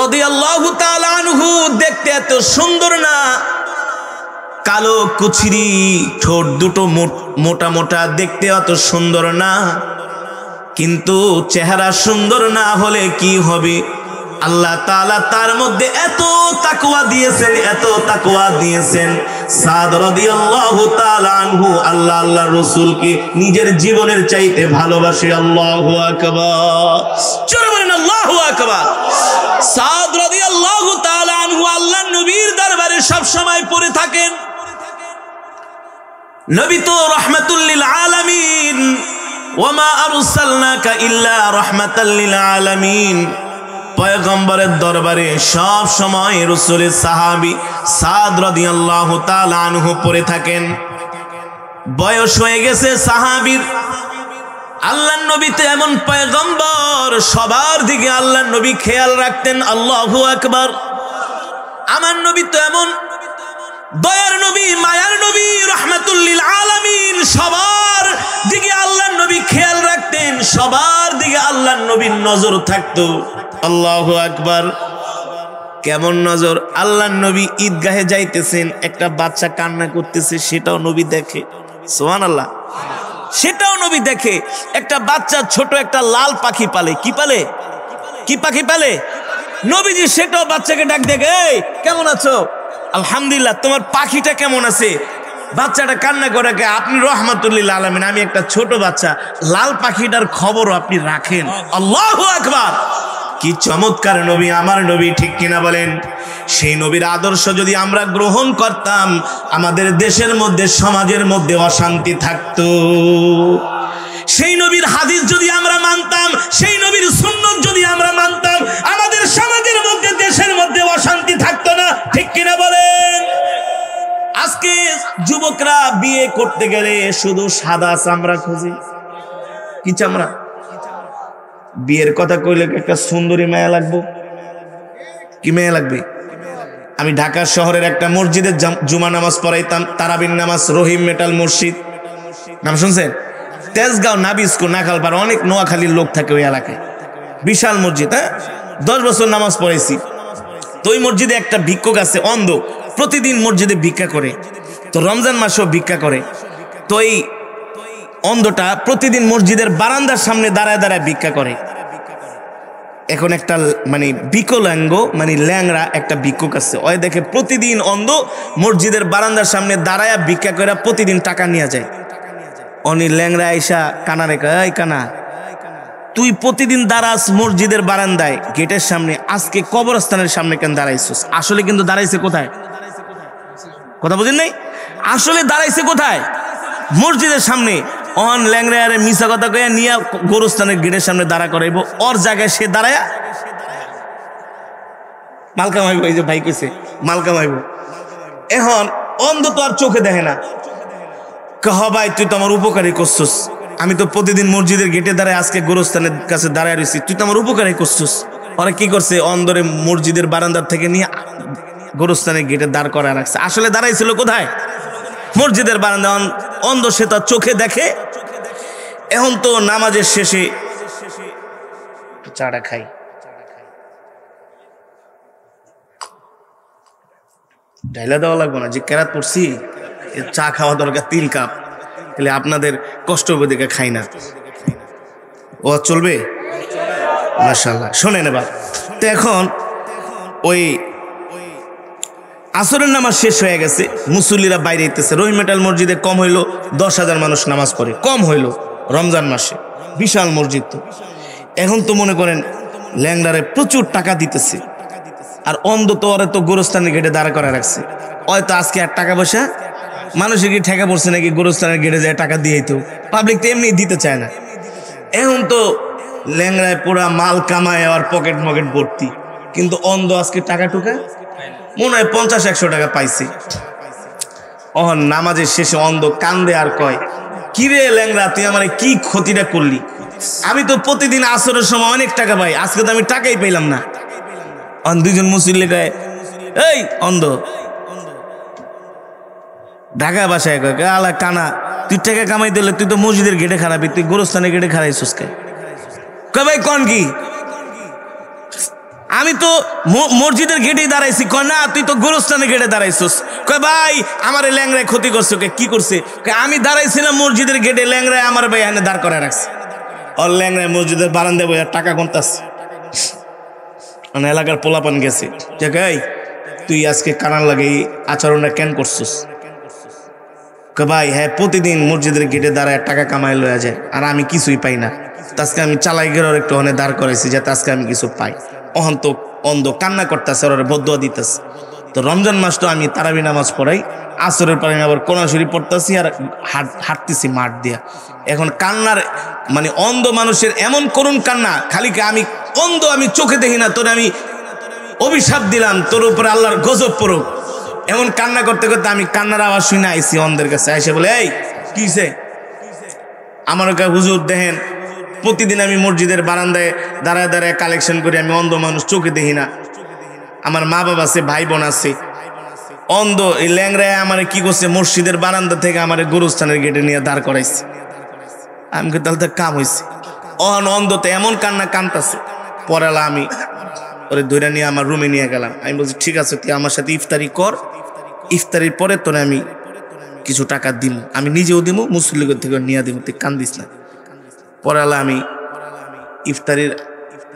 A: রাদিয়াল্লাহু তাআলা আনহু। দেখতে এত সুন্দর না, কালো কুচরি, ঠোঁট দুটো মোটা মোটা, দেখতে অত সুন্দর না। কিন্তু চেহারা সুন্দর না হলে কি হবে? আল্লাহ তাআলা তার মধ্যে এত তাকওয়া দিয়েছেন, এত তাকওয়া দিয়েছেন। সাদ রাদিয়াল্লাহু তাআলা আনহু আল্লাহর রাসূলকে নিজের জীবনের চাইতে ভালোবাসে। আল্লাহু আকবার, জোরে বলেন আল্লাহু আকবার। সাদ রাদিয়াল্লাহু তাআলা আনহু আল্লাহর নবীর দরবারে সব সময় পড়ে থাকেন। নবী তো রাহমাতুল লিল আলামিন, ওয়া মা আরসালনাকা ইল্লা রাহমাতাল লিল আলামিন। পয়গম্বরের দরবারে সব সময় রাসূলের সাহাবী সাদ রাদিয়াল্লাহু তাআলা আনহু পড়ে থাকেন। বয়স হয়ে গেছে সাহাবীর। আল্লাহর নবী তো এমন পয়গম্বর, সবার দিকে আল্লাহর নবী খেয়াল রাখতেন। আল্লাহু আকবার। আমার নবী তো এমন দয়ার নবী, মায়ার নবী, রাহমাতুল লিল আলামিন। সবার দিকে আল্লাহর নবী খেয়াল রাখতেন, সবার দিকে আল্লাহর নবীর নজর থাকতো। আল্লাহু আকবার। কেমন নজর? আল্লাহর নবী ঈদগাহে যাইতেছেন, একটা বাচ্চা কান্না করতেছে, সেটাও নবী দেখে। সুবহানাল্লাহ। সেটাও নবী দেখে। একটা বাচ্চা ছোট একটা লাল পাখি পালে। কি পালে? কি পাখি পালে? নবীজি সেটাও বাচ্চাকে ডাক দেখে, এই কেমন আছো? আলহামদুলিল্লাহ। তোমার পাখিটা কেমন আছে? বাচ্চাটা কান্না করে, আপনি রাহমাতুল লিল আলামিন, আমি একটা ছোট বাচ্চা, লাল পাখিটার খবরও আপনি রাখেন। আল্লাহু আকবার। কি চমৎকার নবী আমার নবী। ঠিক কিনা বলেন? সেই নবীর আদর্শ যদি আমরা গ্রহণ করতাম, আমাদের দেশের মধ্যে, সমাজের মধ্যে অশান্তি থাকতো। সেই নবীর হাদিস যদি আমরা মানতাম, সেই নবীর সুন্নাত যদি আমরা মানতাম, আমাদের সমাজের মধ্যে, দেশের মধ্যে অশান্তি থাকতো না। ঠিক কিনা বলেন? আজকে যুবকরা বিয়ে করতে গেলে শুধু সাদা চামড়া খোঁজে। কি চামড়া? বিয়ের কথা কইলে একটা সুন্দরী মেয়ে লাগবে। কি মেয়ে লাগবে? আমি ঢাকা শহরের একটা মসজিদে জুমা নামাজ পড়াইতাম, তারাবির নামাজ, রহিম মেটাল মসজিদ। নাম শুনছেন? তেজগাঁও, নাবিস্কো, নাখালপাড়া, অনেক নোয়াখালীর লোক থাকে ওই এলাকায়। বিশাল মসজিদ। 10 বছর নামাজ পড়াইছি। তো ওই মসজিদে একটা ভিক্ষুক আছে, অন্ধ, প্রতিদিন মসজিদে ভিক্ষা করে। তো রমজান মাসেও ভিক্ষা করে। তো এই অন্ধটা প্রতিদিন মসজিদের বারান্দার সামনে দাঁড়ায় দাঁড়ায় ভিক্ষা করে। এখন একটা মানে বিকলাঙ্গ, মানে ল্যাংড়া একটা ভিক্ষুক আছে, ওই দেখে প্রতিদিন অন্ধ মসজিদের বারান্দার সামনে দাঁড়ায় ভিক্ষা করে প্রতিদিন টাকা নিয়ে যায়। অনি ল্যাংড়া আইসা কানা রেখা, এই কানা, তুই প্রতিদিন দাঁড়াস মসজিদের বারান্দায় গেটের সামনে, আজকে কবরস্থানের সামনে কেন দাঁড়াইছিস? আসলে কিন্তু দাঁড়াইছে কোথায়? কথা বুঝেন নাই? আসলে দাঁড়াইছে কোথায়? মসজিদের সামনে। অন ল্যাংড়া আরে মিশা কথা কইয়া নিয়ে গোরস্থানের গেটের সামনে দাঁড়া করাইবো, ওর জায়গায় সে দাঁড়ায়া মাল কামাইব। এই যে ভাই কইছে মাল কামাইব। এখন অন্ধ তো আর চোখে দেখে না। কহ ভাই, তুই তো আমার উপকারী করছিস, আমি তো প্রতিদিন মসজিদের গেটে দাঁড়ায় আজকে গোরস্থানের কাছে দাঁড়ায় রয়েছি, তুই তো আমার উপকারী করছিস। ওরা কি করছে? অন্ধরে মসজিদের বারান্দার থেকে নিয়ে গোরস্থানের গেটে দাঁড় করা রাখছে। আসলে দাঁড়াইছিল কোথায়? মসজিদের বারান্দা। অন্ধ সে তার চোখে দেখে। এখন তো নামাজের শেষে চাটা খাই, ঢাইলা দেওয়া লাগবে না যে কেরাত পড়ছি, চা খাওয়া দরকার 3 কাপ, তাহলে আপনাদের কষ্ট হবে দেখে খাই না। ও চলবে? মাশাআল্লাহ। শোনেন এবার, তো এখন ওই আসরের নামাজ শেষ হয়ে গেছে, মুসল্লিরা বাইরে যেতেছে। রহিমেটাল মসজিদে কম হইলো 10,000 মানুষ নামাজ পড়ে, কম হইলো রমজান মাসে, বিশাল মসজিদ। তো এখন তো মনে করেন ল্যাংড়ারে প্রচুর টাকা দিতেছে, আর অন্ধ তো ওরা তো গোরস্থানের গেটে দাঁড়া করে রাখছে। হয়তো আজকে আর টাকা পয়সা মানুষের কি ঠেকা পড়ছে নাকি গোরস্থানের গেটে যায় টাকা দিয়ে, তো পাবলিক তো এমনি দিতে চায় না। এখন তো ল্যাংড়ায় পুরা মাল কামায় আর পকেট মকেট ভর্তি, কিন্তু অন্ধ আজকে টাকা টুকা মনে হয় 50-100 টাকা পাইছে। নামাজের শেষে অন্ধ কান্দে আর কয়, কিরে ল্যাংড়া তুই আমার কি ক্ষতিটা করলি? আমি তো প্রতিদিন আসরের সময় অনেক টাকা পাই, আজকে তো আমি টাকাই পেলাম না। দুইজন মুসল্লি কয়, এই অন্ধ ঢাকা বাসায় কয়, আলা কানা তুই টাকা কামাই দিলে তুই তো মসজিদের গেটে খারাপি, তুই গোরস্থানের গেটে খারাইছিস কে? কয় ভাই কন কি? আমি তো মসজিদের গেটেই দাঁড়াইছি। কয় না তুই তো গোরস্থানের গেটে দাঁড়াইছিস। কয় ভাই আমার ল্যাংড়ায় ক্ষতি করছো কে? কি করছে? আমি দাঁড়াইছিলাম মসজিদের গেটে, ল্যাংড়ায় আমার ভাই এখানে দাঁড় করে রাখছে। ওর ল্যাংড়ায় মসজিদের বারান্দায় বইয়া টাকা গুনতাছে। এলাকার পোলাপান গেছে, তুই আজকে কানার লাগে আচরণটা কেন করছিস? ভাই হ্যাঁ, প্রতিদিন মসজিদের গেটে দাঁড়ায় টাকা কামাই লয়া যায়, আর আমি কিছুই পাই না। আজকে আমি চালাই গের একটু অনেক দাঁড় করেছি যাতে আজকে আমি কিছু পাই। অহন্ত অন্ধ কান্না করতেছে, ওরা বদুয়া দিতেছে। তো রমজান মাস তো আমি তারাবি নামাজ পড়াই, আসরের পরে আবার কোরআন পড়তেছি আর হাঁটতেছি মাঠ দিয়া। এখন কান্নার মানে অন্ধ মানুষের এমন করুণ কান্না, খালি আমি অন্ধ, আমি চোখে দেখি না, তোর আমি অভিশাপ দিলাম, তোর উপরে আল্লাহর গজব পড়ুক। এমন কান্না করতে করতে আমি কান্নার আওয়াজ শুনে আইসি অন্ধের কাছে। আইসে বলে, এই কিসে? আমার কাছে হুজুর দেখেন, প্রতিদিন আমি মসজিদের বারান্দায় দাঁড়ায় দাঁড়ায় কালেকশন করি, আমি অন্ধ মানুষ, চোখে দেখি না। আমার মা বাবা আছে, ভাই বোন আছে, অন্ধ। এই ল্যাংড়ায় আমার কি করছে, মসজিদের বারান্দা থেকে আমার গোরস্থানের গেটে নিয়ে দাঁড় করাইছে। আমি তাহলে তো কাম হয়েছে। অন্ধতে এমন কান্না কানতেছে। পড়ালা আমি ওরে ধরে নিয়ে আমার রুমে নিয়ে গেলাম। আমি বলছি ঠিক আছে, তুই আমার সাথে ইফতারি কর, ইফতারির পরে তোরে আমি কিছু টাকা দিব, আমি নিজেও দিব, মুসল্লিগর থেকে নিয়ে দিব, তুই কান্দিস না। পড়ালা আমি ইফতারির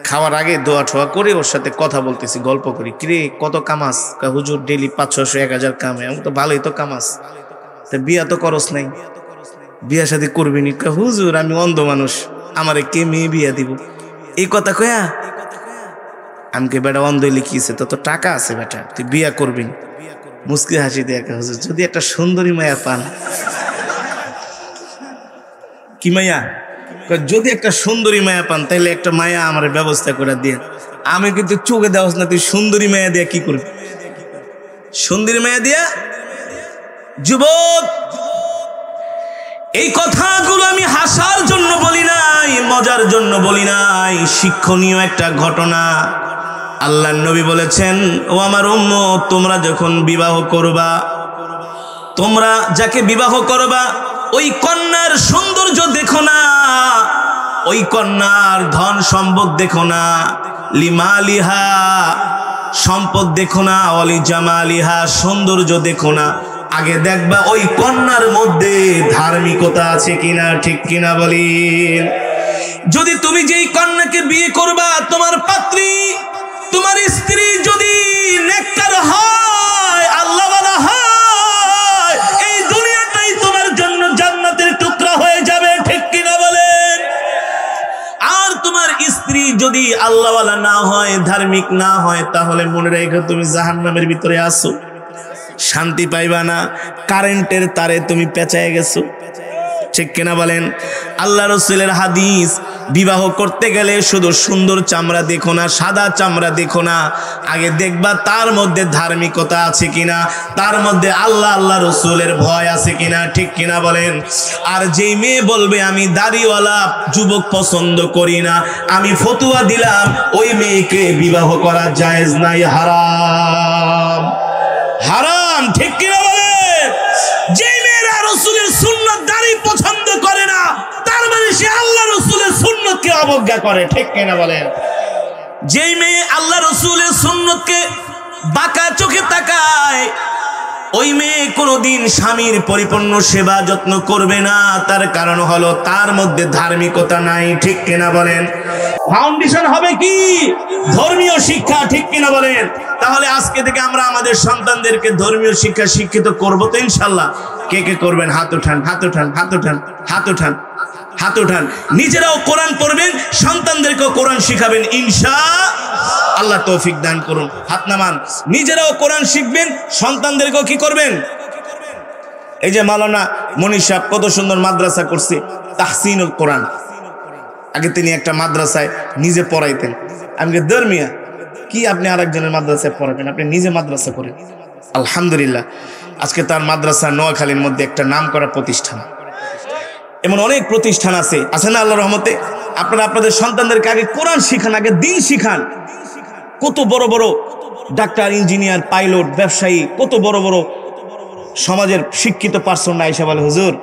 A: খাওয়ার আগে দোয়া ঠোয়া করে ওর সাথে কথা বলতেছি, গল্প করি। কিরে কত কামাস? হুজুর ডেইলি 500-600-1000 কামে। আমি তো ভালোই তো কামাস, তা বিয়া তো করস নাই, বিয়া শাদী করবি নি? হুজুর আমি অন্ধ মানুষ, আমারে কে মেয়ে বিয়া দিব? এই কথা কয়া আমি কে বেটা অন্ধ লিখিয়েছে, তো টাকা আছে বেটা, তুই বিয়া করবি? মুস্কি হাসি দিয়ে, হুজুর যদি একটা সুন্দরী মায়া পান। কি মায়া? যদি একটা সুন্দরী মায়া পান তাহলে একটা মায়া আমার ব্যবস্থা করে দিয়ে। আমি কিন্তু চোখে দেওয়াস না, তুই সুন্দরী মায়া দিয়া কি করবি? সুন্দরী মায়া দিয়া? যুবক, এই কথাগুলো আমি হাসার জন্য বলি নাই, মজার জন্য বলি নাই, শিক্ষণীয় একটা ঘটনা। আল্লাহর নবী বলেছেন, ও আমার উম্মত, তোমরা যখন বিবাহ করবা, তোমরা যাকে বিবাহ করবা ওই কন্যার সৌন্দর্য দেখো না, ওই কন্যার ধন সম্পদ দেখো না, লিমালিহা সম্পদ দেখো না, অলি জামালিহা সৌন্দর্য দেখো না, আগে দেখবা ওই কন্যার মধ্যে ধার্মিকতা আছে কিনা। ঠিক কিনা বলেন? যদি তুমি যেই কন্যাকে বিয়ে করবা, তোমার পাত্রী, তোমার স্ত্রী যদি নেককার হয়, আল্লাহওয়ালা হয়, এই দুনিয়াটাই তোমার জন্য জান্নাতের টুকরা হয়ে যাবে। ঠিক কিনা বলেন? আর তোমার স্ত্রী যদি আল্লাহওয়ালা না হয়, ধার্মিক না হয়, তাহলে মনে রেখো তুমি জাহান্নামের ভিতরে আছো, শান্তি পাইবা না, কারেন্টের তারে তুমি পেঁচায় গেছো। ঠিক কিনা বলেন? আল্লাহ রাসূলের হাদিস, বিবাহ করতে গেলে শুধু সুন্দর চামড়া দেখো না, সাদা চামড়া দেখো না, আগে দেখবা তার মধ্যে ধার্মিকতা আছে কিনা, তার মধ্যে আল্লাহ রাসূলের ভয় আছে কিনা। ঠিক কিনা বলেন? আর যেই মেয়ে বলবে আমি দাড়িওয়ালা যুবক পছন্দ করি না, আমি ফতোয়া দিলাম ওই মেয়েকে বিবাহ করা জায়েজ নাই, হারাম, হারাম। ঠিক কিনা বলেন? যেই মেয়েরা রাসূলের সুন্নাত দাড়ি পছন্দ করে না, তার মানে সে আল্লাহ রাসূলের সুন্নাতকে অবজ্ঞা করে। ঠিক কিনা বলেন? যেই মেয়ে আল্লাহ রাসূলের সুন্নাতকে বাঁকা চোখে তাকায়, ওই মেয়ে কোনোদিন স্বামীর পরিপূর্ণ সেবা যত্ন করবে না, তার কারণ হলো তার মধ্যে ধার্মিকতা নাই। ঠিক কিনা বলেন? ফাউন্ডেশন হবে কি? ধর্মীয় শিক্ষা। ঠিক কিনা বলেন? তাহলে আজকে থেকে আমরা আমাদের সন্তানদেরকে ধর্মীয় শিক্ষা শিক্ষিত করবো তো ইনশাল্লাহ। কে কে করবেন? হাত উঠান, হাত উঠান, হাত উঠান, হাত উঠান, হাত উঠান। নিজেরাও কোরআন পড়বেন, সন্তানদেরকেও কোরআন শিখাবেন ইনশাআল্লাহ। তৌফিক দান করুন। হাত নামান। নিজেরাও কোরআন শিখবেন, সন্তানদেরকেও কি করবেন? এই যে মাওলানা মনির সাহেব কত সুন্দর মাদ্রাসা করছে, তাহসিনুল কোরআন। আগে তিনি একটা মাদ্রাসায় নিজে পড়াইতেন। আমি ধর্মিয়া কি আপনি আরেকজনের মাদ্রাসায় পড়াবেন? আপনি নিজে মাদ্রাসা করেন। আলহামদুলিল্লাহ, আজকে তার মাদ্রাসা নোয়াখালীর মধ্যে একটা নাম করা প্রতিষ্ঠান। এমন অনেক প্রতিষ্ঠান আছে না আল্লাহর রহমতে। আপনারা আপনাদের সন্তানদেরকে আগে কোরআন শিখান, আগে দিন শিখান। কত বড় বড় ডাক্তার, ইঞ্জিনিয়ার, পাইলট, ব্যবসায়ী, কত বড় বড় সমাজের শিক্ষিত পার্সন আয়েশা বলে, হুজুর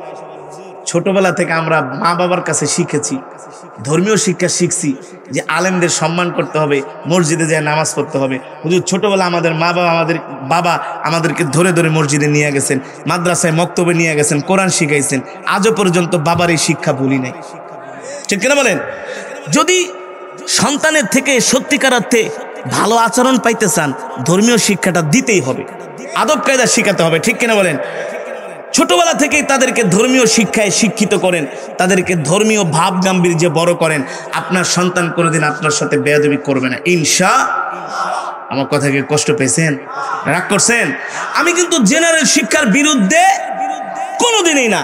A: ছোটবেলা থেকে আমরা মা বাবার কাছে শিখেছি, ধর্মীয় শিক্ষা শিখছি যে আলেমদের সম্মান করতে হবে, মসজিদে যায় নামাজ পড়তে হবে। হুজুর ছোটবেলা আমাদের বাবা আমাদেরকে ধরে ধরে মসজিদে নিয়ে গেছেন, মাদ্রাসায় মক্তবে নিয়ে গেছেন, কোরআন শিখাইছেন। আজও পর্যন্ত বাবার এই শিক্ষা ভুলি নাই। ঠিক কিনা বলেন? যদি সন্তানের থেকে সত্যিকার অর্থে ভালো আচরণ পাইতে চান, ধর্মীয় শিক্ষাটা দিতেই হবে, আদব কায়দা শিখাতে হবে। ঠিক কিনা বলেন? ছোটবেলা থেকেই তাদেরকে ধর্মীয় শিক্ষায় শিক্ষিত করেন, তাদেরকে ধর্মীয় ভাব গাম্ভীর্যে বড় করেন। আপনার সন্তান কোনোদিন আপনার সাথে বেয়াদবি করবে না ইনশাআল্লাহ। আমার কথা কি কষ্ট পেয়েছেন? রাগ করছেন? আমি কিন্তু জেনারেল শিক্ষার বিরুদ্ধে কোনোদিনই না।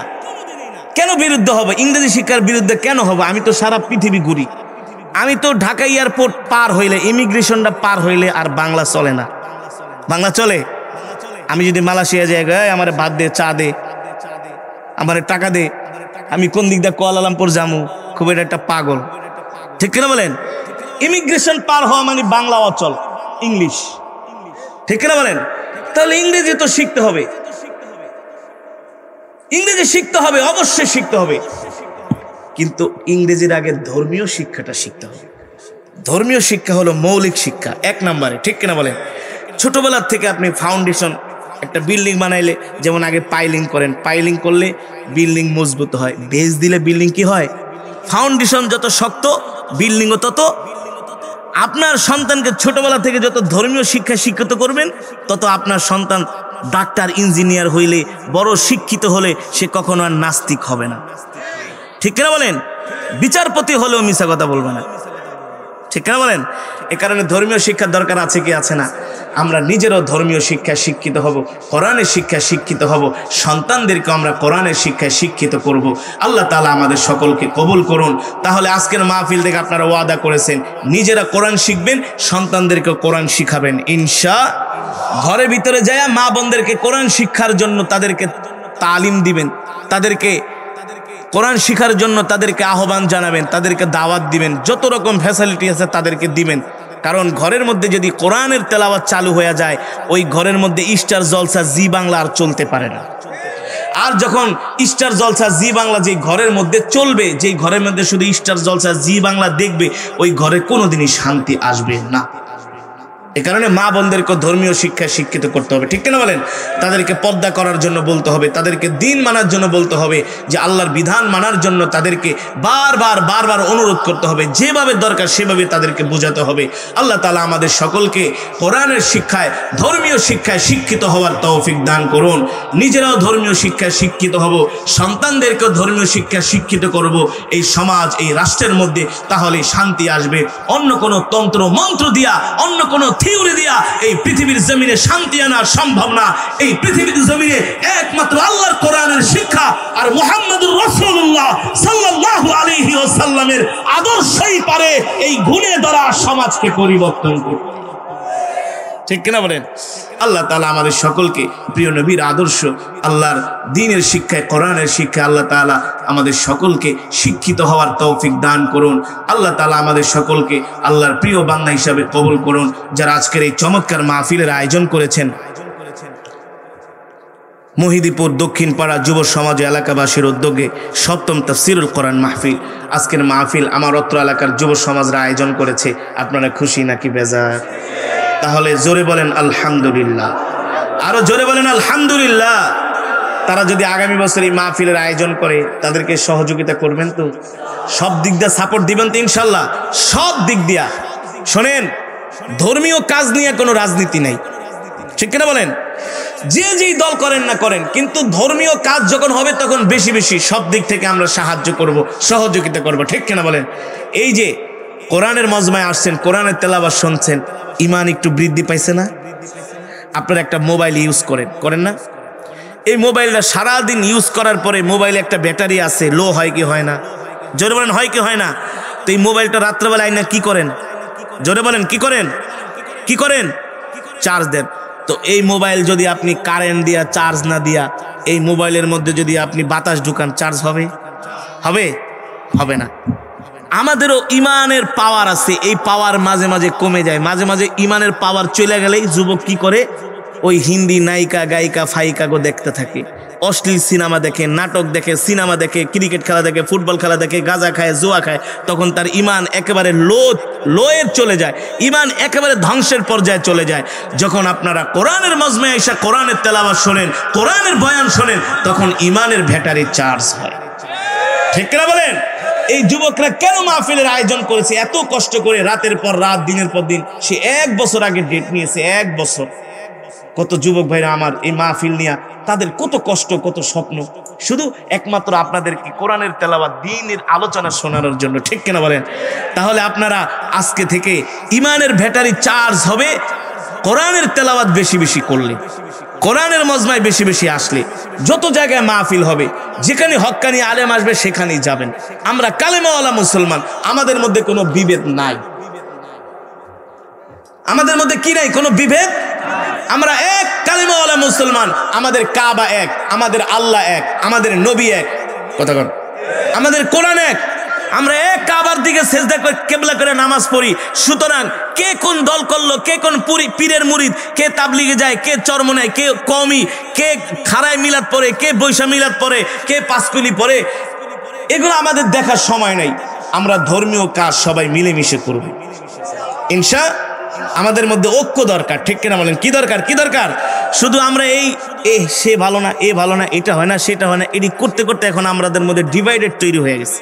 A: কেন বিরুদ্ধে হবে? ইংরেজি শিক্ষার বিরুদ্ধে কেন হবে? আমি তো সারা পৃথিবী ঘুরি। আমি তো ঢাকা এয়ারপোর্ট পার হইলে, ইমিগ্রেশনটা পার হইলে আর বাংলা চলে না। বাংলা চলে? আমি যদি মালয়েশিয়া যাই, আমার ভাত দে, চা দে, আমার টাকা দে, আমি কোন দিক দিয়ে কুয়ালালামপুর যামু, খুব এটা একটা পাগল। ঠিক কিনা বলেন? ইমিগ্রেশন পার হওয়া মানে বাংলা অচল, ইংলিশ। ঠিক কিনা বলেন? তাহলে ইংরেজি তো শিখতে হবে, ইংরেজি শিখতে হবে, অবশ্যই শিখতে হবে। কিন্তু ইংরেজির আগে ধর্মীয় শিক্ষাটা শিখতে হবে। ধর্মীয় শিক্ষা হলো মৌলিক শিক্ষা, 1 নম্বরে। ঠিক কিনা বলেন? ছোটবেলার থেকে আপনি ফাউন্ডেশন, একটা বিল্ডিং বানাইলে যেমন আগে পাইলিং করেন, পাইলিং করলে বিল্ডিং মজবুত হয়। বেস দিলে বিল্ডিং কি হয়? ফাউন্ডেশন যত শক্ত, বিল্ডিংও তত। আপনার সন্তানকে ছোটবেলা থেকে যত ধর্মীয় শিক্ষা শিক্ষিত করবেন, তত আপনার সন্তান ডাক্তার, ইঞ্জিনিয়ার হইলে, বড় শিক্ষিত হলে সে কখনো আর নাস্তিক হবে না। ঠিক কিনা বলেন? বিচারপতি হলেও মিছা কথা বলবে না। ঠিক কিনা বলেন? এ কারণে ধর্মীয় শিক্ষার দরকার আছে কি আছে না? আমরা নিজেরাও ধর্মীয় শিক্ষায় শিক্ষিত হব, কোরআনের শিক্ষায় শিক্ষিত হব, সন্তানদেরকে আমরা কোরআনের শিক্ষায় শিক্ষিত করব। আল্লাহ তাআলা আমাদের সকলকে কবুল করুন। তাহলে আজকের মাহফিল থেকে আপনারা ওয়াদা করেছেন নিজেরা কোরআন শিখবেন, সন্তানদেরকে কোরআন শিখাবেন ইনশাআল্লাহ। ঘরের ভিতরে যায় মা বোনদেরকে কোরআন শিক্ষার জন্য তাদেরকে তালিম দিবেন, তাদেরকে কোরআন শিখার জন্য তাদেরকে আহ্বান জানাবেন, তাদেরকে দাওয়াত দিবেন, যত রকম ফ্যাসিলিটি আছে তাদেরকে দিবেন। কারণ ঘরের মধ্যে যদি কোরআনের তেলাওয়াত চালু হয়ে যায়, ওই ঘরের মধ্যে স্টার জলসা জি বাংলা আর চলতে পারে না। আর যখন স্টার জলসা জি বাংলা যেই ঘরের মধ্যে চলবে, যেই ঘরের মধ্যে শুধু স্টার জলসা জি বাংলা দেখবে, ওই ঘরে কোনোদিনই শান্তি আসবে না। এ কারণে মা বোনদেরকে ধর্মীয় শিক্ষায় শিক্ষিত করতে হবে। ঠিক কিনা বলেন? তাদেরকে পর্দা করার জন্য বলতে হবে, তাদেরকে দিন মানার জন্য বলতে হবে, যে আল্লাহর বিধান মানার জন্য তাদেরকে বারবার অনুরোধ করতে হবে, যেভাবে দরকার সেভাবে তাদেরকে বোঝাতে হবে। আল্লাহ তাআলা আমাদের সকলকে কোরআনের শিক্ষায়, ধর্মীয় শিক্ষায় শিক্ষিত হওয়ার তৌফিক দান করুন। নিজেরাও ধর্মীয় শিক্ষায় শিক্ষিত হব, সন্তানদেরকেও ধর্মীয় শিক্ষায় শিক্ষিত করব। এই সমাজ, এই রাষ্ট্রের মধ্যে তাহলে শান্তি আসবে। অন্য কোনো তন্ত্র মন্ত্র দিয়া, অন্য কোনো থিওরি দিয়া এই পৃথিবীর জমিনে শান্তি আনা সম্ভব না। এই পৃথিবীর জমিনে একমাত্র আল্লাহর কোরআনের শিক্ষা আর মুহাম্মদুর রাসূলুল্লাহ সাল্লাল্লাহু আলাইহি ওয়াসাল্লামের আদর্শই পারে এই গুণে দ্বারা সমাজকে পরিবর্তন করতে। ঠিক কিনা বলেন? আল্লাহ তাআলা আমাদের সকলকে প্রিয় নবীর আদর্শ, আল্লাহর দ্বীনের শিক্ষায়, কোরআনের শিক্ষায় আল্লাহ তাআলা আমাদের সকলকে শিক্ষিত হওয়ার তৌফিক দান করুন। আল্লাহ তাআলা আমাদের সকলকে আল্লাহর প্রিয় বান্দা হিসাবে কবুল করুন। যারা আজকের এই চমৎকার মাহফিলের আয়োজন করেছেন, মহিদীপুর দক্ষিণ পাড়া যুব সমাজ এলাকাবাসীর উদ্যোগে ৭ম তাফসীরুল কোরআন মাহফিল, আজকের মাহফিল আমার অত্র এলাকার যুব সমাজরা আয়োজন করেছে। আপনারা খুশি নাকি বেজার? তাহলে জোরে বলেন আলহামদুলিল্লাহ। আরো জোরে বলেন আলহামদুলিল্লাহ। তারা যদি আগামী বছর এই মাহফিলের আয়োজন করে তাদেরকে সহযোগিতা করবেন তো, সব দিক দিয়ে সাপোর্ট দিবেন তো ইনশাল্লাহ, সব দিক দিয়া। শোনেন, ধর্মীয় কাজ নিয়ে কোনো রাজনীতি নাই, ঠিক কিনা বলেন? যে যেই দল করেন না করেন, কিন্তু ধর্মীয় কাজ যখন হবে তখন বেশি বেশি সব দিক থেকে আমরা সাহায্য করব, সহযোগিতা করব, ঠিক কিনা বলেন? এই যে কোরআনের মজমায় আসছেন, কোরআনের তেলাওয়াত শুনছেন, ঈমান একটু বৃদ্ধি পাইছে না? আপনারা একটা মোবাইল ইউজ করেন না? এই মোবাইলটা সারাদিন ইউজ করার পরে মোবাইলে একটা ব্যাটারি আছে, লো হয় কি হয় না? জোরে বলেন হয় কি হয় না? তো এই মোবাইলটা রাত্রেবেলায় না কি করেন? জোরে বলেন কি করেন? চার্জ দেন। তো এই মোবাইল যদি আপনি কারেন্ট দিয়া চার্জ না দিয়া এই মোবাইলের মধ্যে যদি আপনি বাতাস ঢুকান, চার্জ হবে না। আমাদেরও ইমানের পাওয়ার আছে, এই পাওয়ার মাঝে মাঝে কমে যায়, মাঝে মাঝে ইমানের পাওয়ার চলে গেলেই যুবক কি করে? ওই হিন্দি নায়িকা গায়িকা ফাইকাগো দেখতে থাকে, অশ্লীল সিনেমা দেখে, নাটক দেখে, সিনেমা দেখে, ক্রিকেট খেলা দেখে, ফুটবল খেলা দেখে, গাঁজা খায়, জুয়া খায়। তখন তার ইমান একেবারে লোয়ের চলে যায়, ইমান একেবারে ধ্বংসের পর্যায়ে চলে যায়। যখন আপনারা কোরআনের মজমায় এসে কোরআনের তেলাওয়াত শোনেন, কোরআনের বয়ান শোনেন, তখন ইমানের ব্যাটারি চার্জ হয়, ঠিক না বলেন? এই যুবকরা কেন মাহফিলের আয়োজন করেছে? এত কষ্ট করে রাতের পর রাত, দিনের পর দিন। সে 1 বছর আগে ডেট নিয়েছে, 1 বছর। কত যুবক ভাইরা আমার এই মাহফিল নিয়ে, তাদের কত কষ্ট, কত স্বপ্ন, শুধু একমাত্র আপনাদেরকে কোরআনের তেলাওয়াত, দ্বীনের আলোচনা শোনানোর জন্য, ঠিক কিনা বলেন? তাহলে আপনারা আজকে থেকে ইমানের ব্যাটারি চার্জ হবে কোরআনের তেলাওয়াত বেশি বেশি করলে, কোরআনের মজমায় বেশি বেশি আসলে। যত জায়গায় মাহফিল হবে, যেখানে হক্কানি আলেম আসবে সেখানেই যাবেন। আমরা কালেমাওয়ালা মুসলমান, আমাদের মধ্যে কোনো বিভেদ নাই। আমাদের মধ্যে কি নাই? কোনো বিভেদ। আমরা এক কালেমাওয়ালা মুসলমান। আমাদের কাবা এক, আমাদের আল্লাহ এক, আমাদের নবী এক, কথা কর, আমাদের কোরআন এক। আমরা এক কাবার দিকে সেজদা করে কিবলা করে নামাজ পড়ি। সুতরাং কে কোন দল করলো, কে কোন পীরের মুরিদ, কে তাবলিগে যায়, কে চরমনায়, কে কওমি, কে খারায় মিলাদ পড়ে, কে বৈশা মিলাদ পড়ে, কে পাঁচকুলি পড়ে, এগুলো আমাদের দেখার সময় নাই। আমরা ধর্মীয় কাজ সবাই মিলেমিশে করব ইনশাআল্লাহ। আমাদের মধ্যে ঐক্য দরকার, ঠিক কিনা বলেন? কি দরকার? শুধু আমরা সে ভালো না, এ ভালো না, এটা হয় না, সেটা হয় না, এটি করতে করতে এখন আমাদের মধ্যে ডিভাইডেড তৈরি হয়ে গেছে।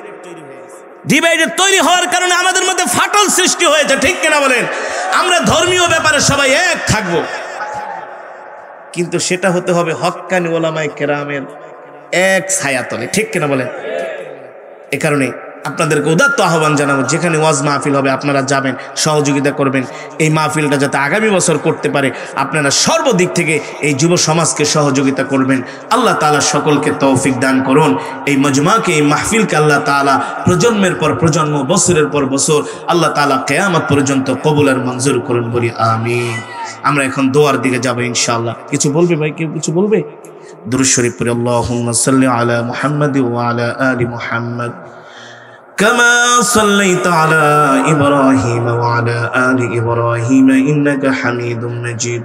A: ডিভাইডেড তৈরি হওয়ার কারণে আমাদের মধ্যে ফাটল সৃষ্টি হয়েছে, ঠিক কিনা বলেন? আমরা ধর্মীয় ব্যাপারে সবাই এক থাকবো, কিন্তু সেটা হতে হবে হক্কানি ওলামায়ে কেরামের এক ছায়াতলে, ঠিক কিনা বলেন? এ কারণে আপনাদেরকে উদাত্ত আহ্বান জানাবো, যেখানে ওয়াজ মাহফিল হবে আপনারা যাবেন, সহযোগিতা করবেন। এই মাহফিলটা যাতে আগামী বছর করতে পারে, আপনারা সর্বদিক থেকে এই যুব সমাজকে সহযোগিতা করবেন। আল্লাহ তাআলা সকলকে তৌফিক দান করুন। এই মজমাকে, এই মাহফিলকে আল্লাহ তাআলা প্রজন্মের পর প্রজন্ম, বছরের পর বছর আল্লাহ তাআলা কিয়ামত পর্যন্ত কবুল আর মঞ্জুর করুন, বলি আমিন। আমরা এখন দোয়ার দিকে যাব ইনশাআল্লাহ। কিছু বলবে ভাই? কেউ কিছু বলবে? দুরূদ শরীফ পড়ে আল্লাহুম্মা সাল্লি আলা মুহাম্মাদ ওয়া আলা আলি মুহাম্মাদ كما صليت على إبراهيم وعلى آل إبراهيم إنك حميد مجيد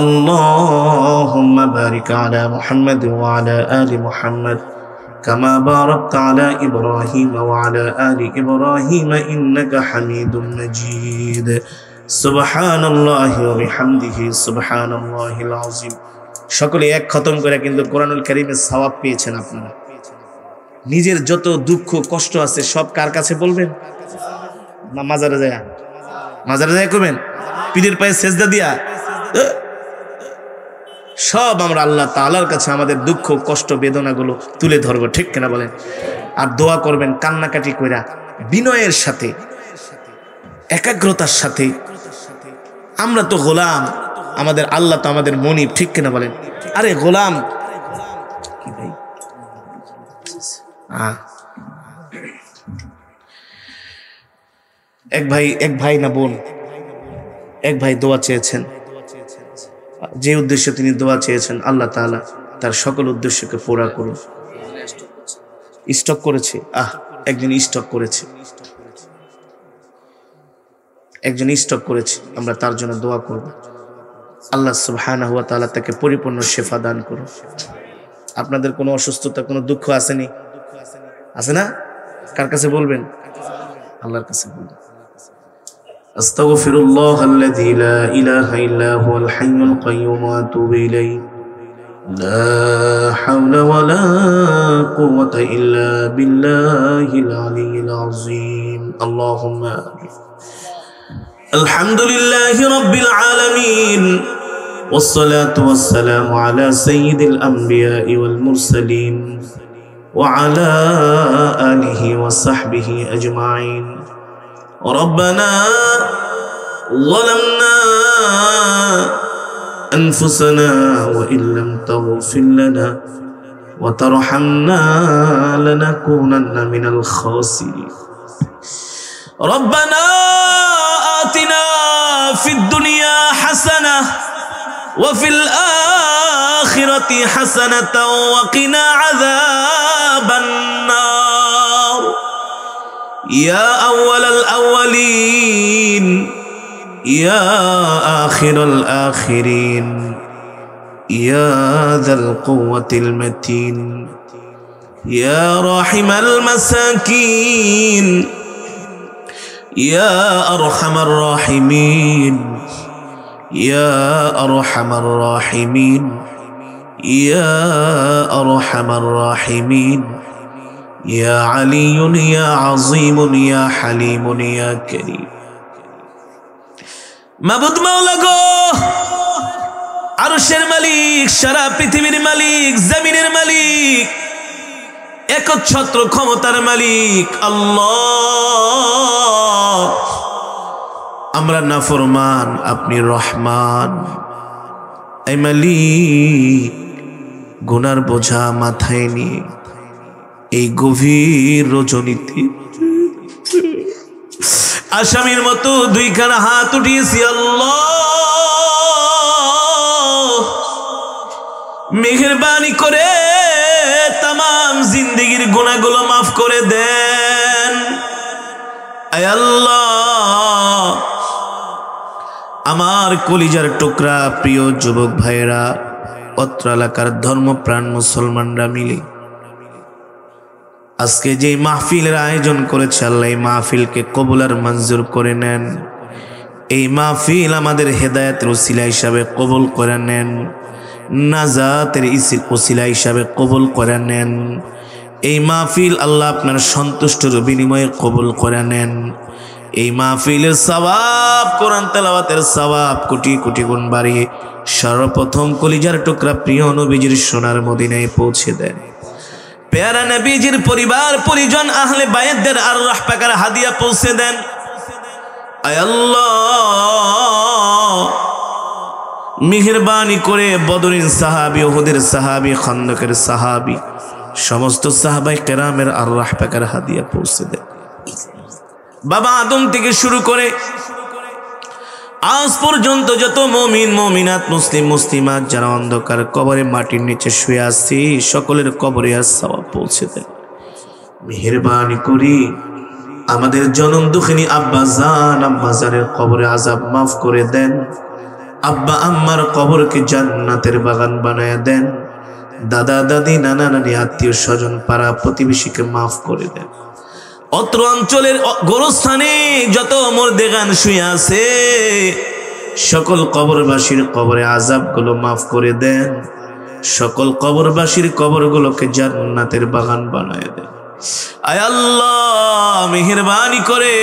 A: اللهم بارك على محمد وعلى آل محمد كما باركت على إبراهيم وعلى آل إبراهيم إنك حميد مجيد سبحان الله وبحمده سبحان الله العظيم। সকলে এক খতম করে কিন্তু কোরআনুল কারীমের সওয়াব পেয়েছেন আপনারা। নিজের যত দুঃখ কষ্ট আছে সব কার কাছে বলবেন? না মাজারে যায় করবেন? পীরের পায়ে সেজদা দিয়া সব আমরা আল্লাহ তাআলার কাছে আমাদের দুঃখ কষ্ট বেদনাগুলো তুলে ধরবো, ঠিক কিনা বলেন? আর দোয়া করবেন কান্নাকাটি কইরা, বিনয়ের সাথে, একাগ্রতার সাথে। আমরা তো গোলাম, আমাদের আল্লাহ তো আমাদের মনিব, ঠিক কিনা বলেন? আরে গোলাম কি ভাই, এক ভাই না বোন, এক ভাই দোয়া চেয়েছেন। যে উদ্দেশ্যে তিনি দোয়া চেয়েছেন আল্লাহ তাআলা তার সকল উদ্দেশ্যকে পুরা করুন। স্টক করেছে, একজন স্টক করেছে, আমরা তার জন্য দোয়া করব। আল্লাহ সুবহানাহু ওয়া তাআলা তাকে পরিপূর্ণ শিফা দান করুন। আপনাদের কোনো অসুস্থতা, কোনো দুঃখ আসেনি? আছে না? কার কাছে বলবেন? আল্লাহর কাছে বলবেন। আস্তাগফিরুল্লাহাল্লাযী লা ইলাহা ইল্লা হুয়াল হাইয়ুল কাইয়্যুম ওয়া আতুবু ইলাইহি লা হাওলা ওয়া লা কুওয়াতা ইল্লা বিল্লাহিল আলিয়্যিল আযীম। আল্লাহুম্মা আমিন। আলহামদুলিল্লাহি রাব্বিল আলামিন ওয়াসসালাতু ওয়াসসালামু আলা সাইয়্যিদিল আমবিয়াই ওয়াল মুরসালিন ওয়া আলা আলিহি ওয়া সাহবিহি আজমাইন। ربنا ظلمنا أنفسنا وإن لم تغفر لنا وترحمنا لنكونن من الخاسرين ربنا آتنا في الدنيا حسنة وفي الآخرة حسنة وقنا عذاب النار يا أول الأولين يا آخر الآخرين يا ذا القوة المتين يا راحم المساكين يا أرحم الراحمين يا أرحم الراحمين يا أرحم الراحمين يا علي يا عظيم يا حليم يا كريم মাবুদ মাওলা গো, আরশের মালিক, সারা পৃথিবীর মালিক, জমিনের মালিক, একচ্ছত্র ক্ষমতার মালিক আল্লাহ। আমরা নাফরমান, আপনি রহমান। এই মালিক, গুনার বোঝা মাথায় নিয়ে এই গভীর রজনীতে আসামির মতো দুইখানা হাত উঠিয়েছি আল্লাহ। মেহেরবানি করে তামাম জিন্দেগির গুনাহগুলো মাফ করে দেন আয় আল্লাহ। আমার কলিজার টুকরা প্রিয় যুবক ভাইয়েরা, অত্র এলাকার ধর্মপ্রাণ মুসলমানরা মিলে আজকে যে মাহফিলের আয়োজন করেছে, আল্লাহ এই মাহফিলকে কবুল আর মঞ্জুর করে নেন। এই মাহফিল আমাদের হেদায়েতের ওসিলা হিসাবে কবুল করে নেন, নাজাতের ওসিলা হিসাবে কবুল করে নেন। এই মাহফিল আল্লাহ আপনার সন্তুষ্টির বিনিময়ে কবুল করে নেন। এই মাহফিলের সওয়াব, কোরআন তেলাওয়াতের সওয়াব কোটি কোটি গুণ বাড়িয়ে সর্বপ্রথম কলিজার টুকরা প্রিয় নবীজির সোনার মদিনায় পৌঁছে দেন। প্যারা নবীজির পরিবার পরিজন আহলে বায়তদের আরওয়াহ পাকের হাদিয়া পৌঁছে দেন আয় আল্লাহ। মেহেরবানি করে বদরিন সাহাবী, উহুদের সাহাবী, খন্দকের সাহাবী, সমস্ত সাহাবায়ে কেরামের আরওয়াহ পাকের হাদিয়া পৌঁছে দেন। বাবা আদম থেকে শুরু করে আজ পর্যন্ত যত মুমিন মুমিনাত, মুসলিম মুসলিমাত যারা অন্ধকার কবরে মাটির নিচে শুয়ে আছে, সকলের কবরে আজ সওয়াব পৌঁছে দেন। মেহেরবানি করি আমাদের জনম দুঃখিনী আব্বা জান আম্মা জানের কবরে আযাব মাফ করে দেন। আব্বা আম্মার কবরকে জান্নাতের বাগান বানায় দেন। দাদা দাদি, নানা নানি, আত্মীয় স্বজন, পাড়া প্রতিবেশীকে মাফ করে দেন। অত্র অঞ্চলের গোরস্থানে যত মুর্দেগান শুয়ে আছে, সকল কবরবাসীর কবরে আযাবগুলো মাফ করে দেন। সকল কবরবাসীর কবরগুলোকে জান্নাতের বাগান বানায় দেন আয় আল্লাহ। মেহেরবানি করে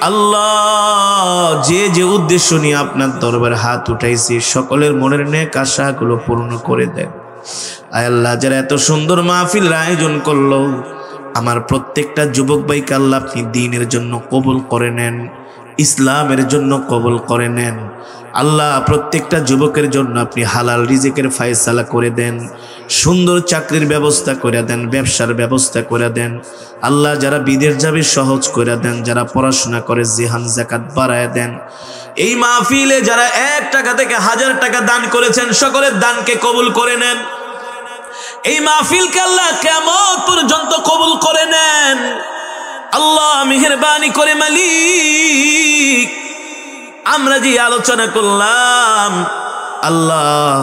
A: আল্লাহ, যে যে উদ্দেশ্য নিয়ে আপনার দরবারে হাত উঠাইছি, সকলের মনের নেক আশাগুলো পূর্ণ করে দেন আয় আল্লাহ। যারা এত সুন্দর মাহফিল আয়োজন করলো, আমার প্রত্যেকটা যুবক ভাইকে আল্লাহ আপনি দ্বীনের জন্য কবুল করে নেন, ইসলামের জন্য কবুল করে নেন আল্লাহ। প্রত্যেকটা যুবকের জন্য আপনি হালাল রিজিকের ফয়সালা করে দেন, সুন্দর চাকরির ব্যবস্থা করে দেন, ব্যবসার ব্যবস্থা করে দেন আল্লাহ। যারা বিদেশ যাবে সহজ করে দেন, যারা পড়াশোনা করে জিহান যাকাত বাড়ায় দেন। এই মাহফিলে যারা 1 টাকা থেকে 1000 টাকা দান করেছেন, সকলের দানকে কবুল করে নেন। এই মাহফিলকে আল্লাহ কিয়ামত পর্যন্ত কবুল করে নেন আল্লাহ। মেহেরবানি করে মালিক, আমরা যে আলোচনা করলাম আল্লাহ,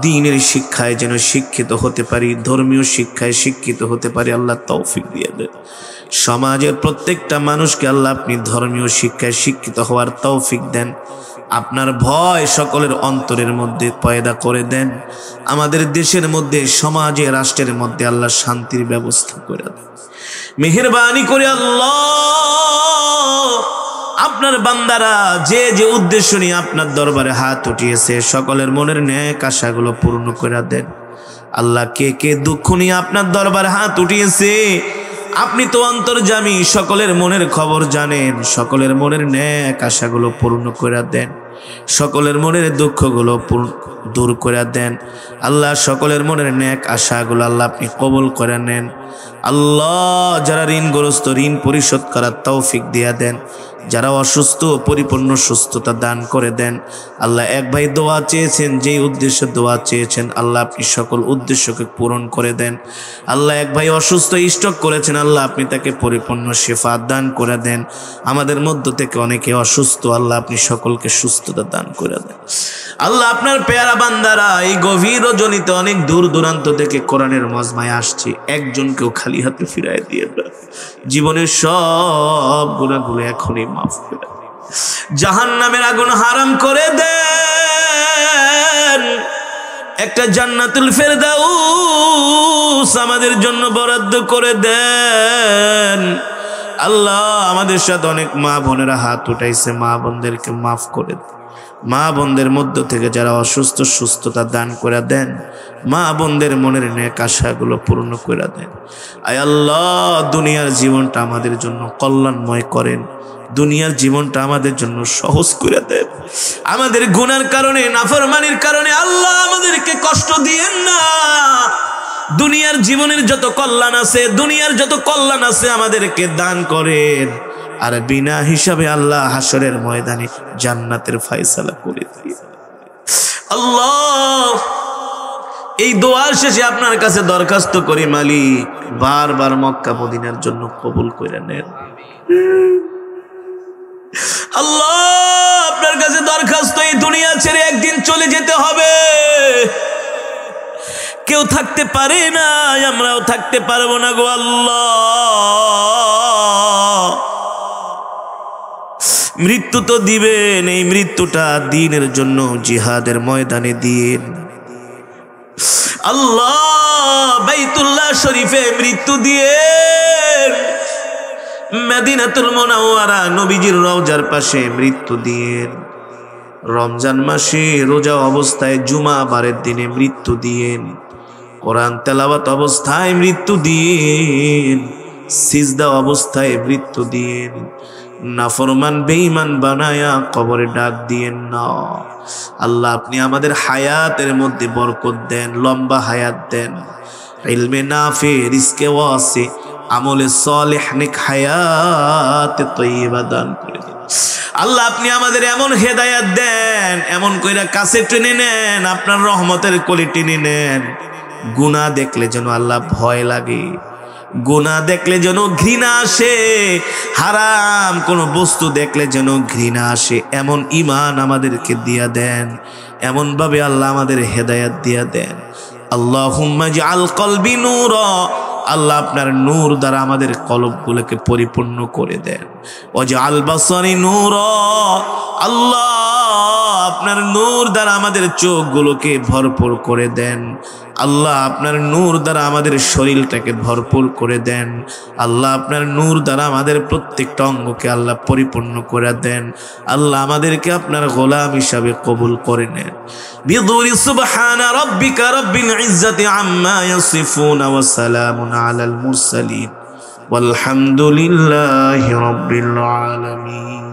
A: দ্বীনের শিক্ষায় যেন শিক্ষিত হতে পারি, ধর্মীয় শিক্ষায় শিক্ষিত হতে পারি। আল্লাহ তৌফিক দিয়ে দেন। সমাজের প্রত্যেকটা মানুষকে আল্লাহ আপনি ধর্মীয় শিক্ষায় শিক্ষিত হওয়ার তৌফিক দেন। আপনার ভয় সকলের অন্তরের মধ্যে পয়দা করে দেন। আমাদের দেশের মধ্যে, সমাজে, রাষ্ট্রের মধ্যে আল্লাহ শান্তির ব্যবস্থা করে দেন। মেহেরবানি করে আল্লাহ আপনার বান্দারা যে যে উদ্দেশ্য নিয়ে আপনার দরবারে হাত উঠিয়েছে, সকলের মনের ন্যাক আশাগুলো পূর্ণ করে দেন। আল্লাহ কে কে দুঃখ নিয়ে আপনার দরবারে হাত উঠিয়েছে, আপনি তো অন্তর্যামী, সকলের মনের খবর জানেন। সকলের মনের ন্যাক আশাগুলো পূর্ণ করে দেন, সকলের মনের দুঃখগুলো দূর করে দেন। আল্লাহ সকলের মনের ন্যাক আশাগুলো আল্লাহ আপনি কবুল করে নেন। আল্লাহ যারা ঋণগ্রস্ত, ঋণ পরিশোধ করার তৌফিক দিয়া দেন। যারা অসুস্থ, পরিপূর্ণ সুস্থতা দান করে দেন। আল্লাহ এক ভাই দোয়া চেয়েছেন, যেই উদ্দেশ্যে দোয়া চেয়েছেন আল্লাহ আপনি সকল উদ্দেশ্যকে পূরণ করে দেন। আল্লাহ এক ভাই অসুস্থ, স্ট্রোক করেছেন, আল্লাহ আপনি তাকে পরিপূর্ণ শিফা দান করে দেন। আমাদের মধ্য থেকে অনেকে অসুস্থ, আল্লাহ আপনি সকলকে সুস্থতা দান করে দেন। আল্লাহ আপনার পেয়ারা বান্দারা এই গভীর রজনীতে অনেক দূর দূরান্ত থেকে কোরআনের মজমায় আসছে, একজনকেও খালি হাতে ফিরায় দিয়ে না। জীবনের সব গুনাহগুলো এখনই মাফ করে দেন। জাহান্নামের আগুন হারাম করে দেন। একটা জান্নাতুল ফেরদাউস আমাদের জন্য বরাদ্দ করে দেন। আল্লাহ আমাদের সাথে অনেক মা বোনেরা হাত উঠাইছে, মা বোনদেরকে মাফ করে দেন। মা বোনদের মধ্য থেকে যারা অসুস্থ, সুস্থতা দান করে দেন। মা বোনদের মনের নেক আশাগুলো পূর্ণ করে দেন। আয় আল্লাহ দুনিয়ার জীবনটা আমাদের জন্য কল্যাণময় করেন, দুনিয়ার জীবনটা আমাদের জন্য সহজ করে দেন। আমাদের গুনার কারণে, নাফরমানির কারণে আল্লাহ আমাদেরকে কষ্ট দিয়েন না। দুনিয়ার জীবনের যত কল্যাণ আছে, দুনিয়ার যত কল্যাণ আছে আমাদেরকে দান করেন। আর বিনা হিসাবে আল্লাহ হাসরের ময়দানে জান্নাতের ফয়সালা করে দিন। আল্লাহ এই দোয়ার শেষে আপনার কাছে দরখাস্ত করি মালিক, বারবার মক্কা মদিনার জন্য কবুল করে নেন। আল্লাহ আপনার কাছে দরখাস্ত, এই দুনিয়া ছেড়ে একদিন চলে যেতে হবে। কেউ থাকতে পারে না, আমরাও থাকতে পারবো না গো আল্লাহ। মৃত্যু তো দিবেন, এই মৃত্যুটা দ্বীনের জন্য জিহাদের ময়দানে দিন। আল্লাহ বাইতুল্লাহ শরীফে মৃত্যু দিয়েন, মদিনাতুল মুনাওয়ারা নবীজির রওজার পাশে মৃত্যু দিয়েন, রমজান মাসে রোজা অবস্থায় জুমা বারের দিনে মৃত্যু দিয়েন, কোরআন তেলাওয়াত অবস্থায় মৃত্যু দিয়েন, সিজদা অবস্থায় মৃত্যু দিয়েন। নাফরমান বেঈমান বানায়া কবরে ডাক দিয়েন না। আল্লাহ আপনি আমাদের হায়াতের মধ্যে বরকত দেন, লম্বা হায়াত দেন, ইলমে নাফে, রিজকে ওয়াসি, আমলে সালেহ, নেক হায়াতে তয়্যিবা দান করে দেন। আল্লাহ আপনি আমাদের এমন হেদায়েত দেন, এমন কইরা কাছে টেনে নেন, আপনার রহমতের কলি টেনে নেন। গুনাহ দেখলে যেন আল্লাহ ভয় লাগে, গুনাহ দেখলে যেন ঘৃণা আসে, হারাম কোন বস্তু দেখলে যেন ঘৃণা আসে, এমন ঈমান আমাদেরকে দিয়া দেন, এমন ভাবে আল্লাহ আমাদের হেদায়েত দিয়া দেন। আল্লাহুম্মা জাআল কলবি নূরা, আল্লাহ আপনার নূর দ্বারা আমাদের কলবগুলোকে পরিপূর্ণ করে দেন। ওয়াজআল বাসারি নূরা, আল্লাহ আপনার নূর দ্বারা আমাদের চোখগুলোকে ভরপুর করে দেন। আল্লাহ আপনার নূর দ্বারা আমাদের শরীরটাকে ভরপুর করে দেন। আল্লাহ আপনার নূর দ্বারা আমাদের প্রত্যেকটা অঙ্গকে আল্লাহ পরিপূর্ণ করে দেন। আল্লাহ আমাদেরকে আপনার গোলাম হিসাবে কবুল করে নেন। বিদুরি সুবহানা রাব্বিকা রাব্বিল ইজ্জাতি আম্মা ইয়াসিফুন ওয়া সালামুন আলাল মুরসালিন ওয়ালহামদুলিল্লাহি রাব্বিল আলামিন।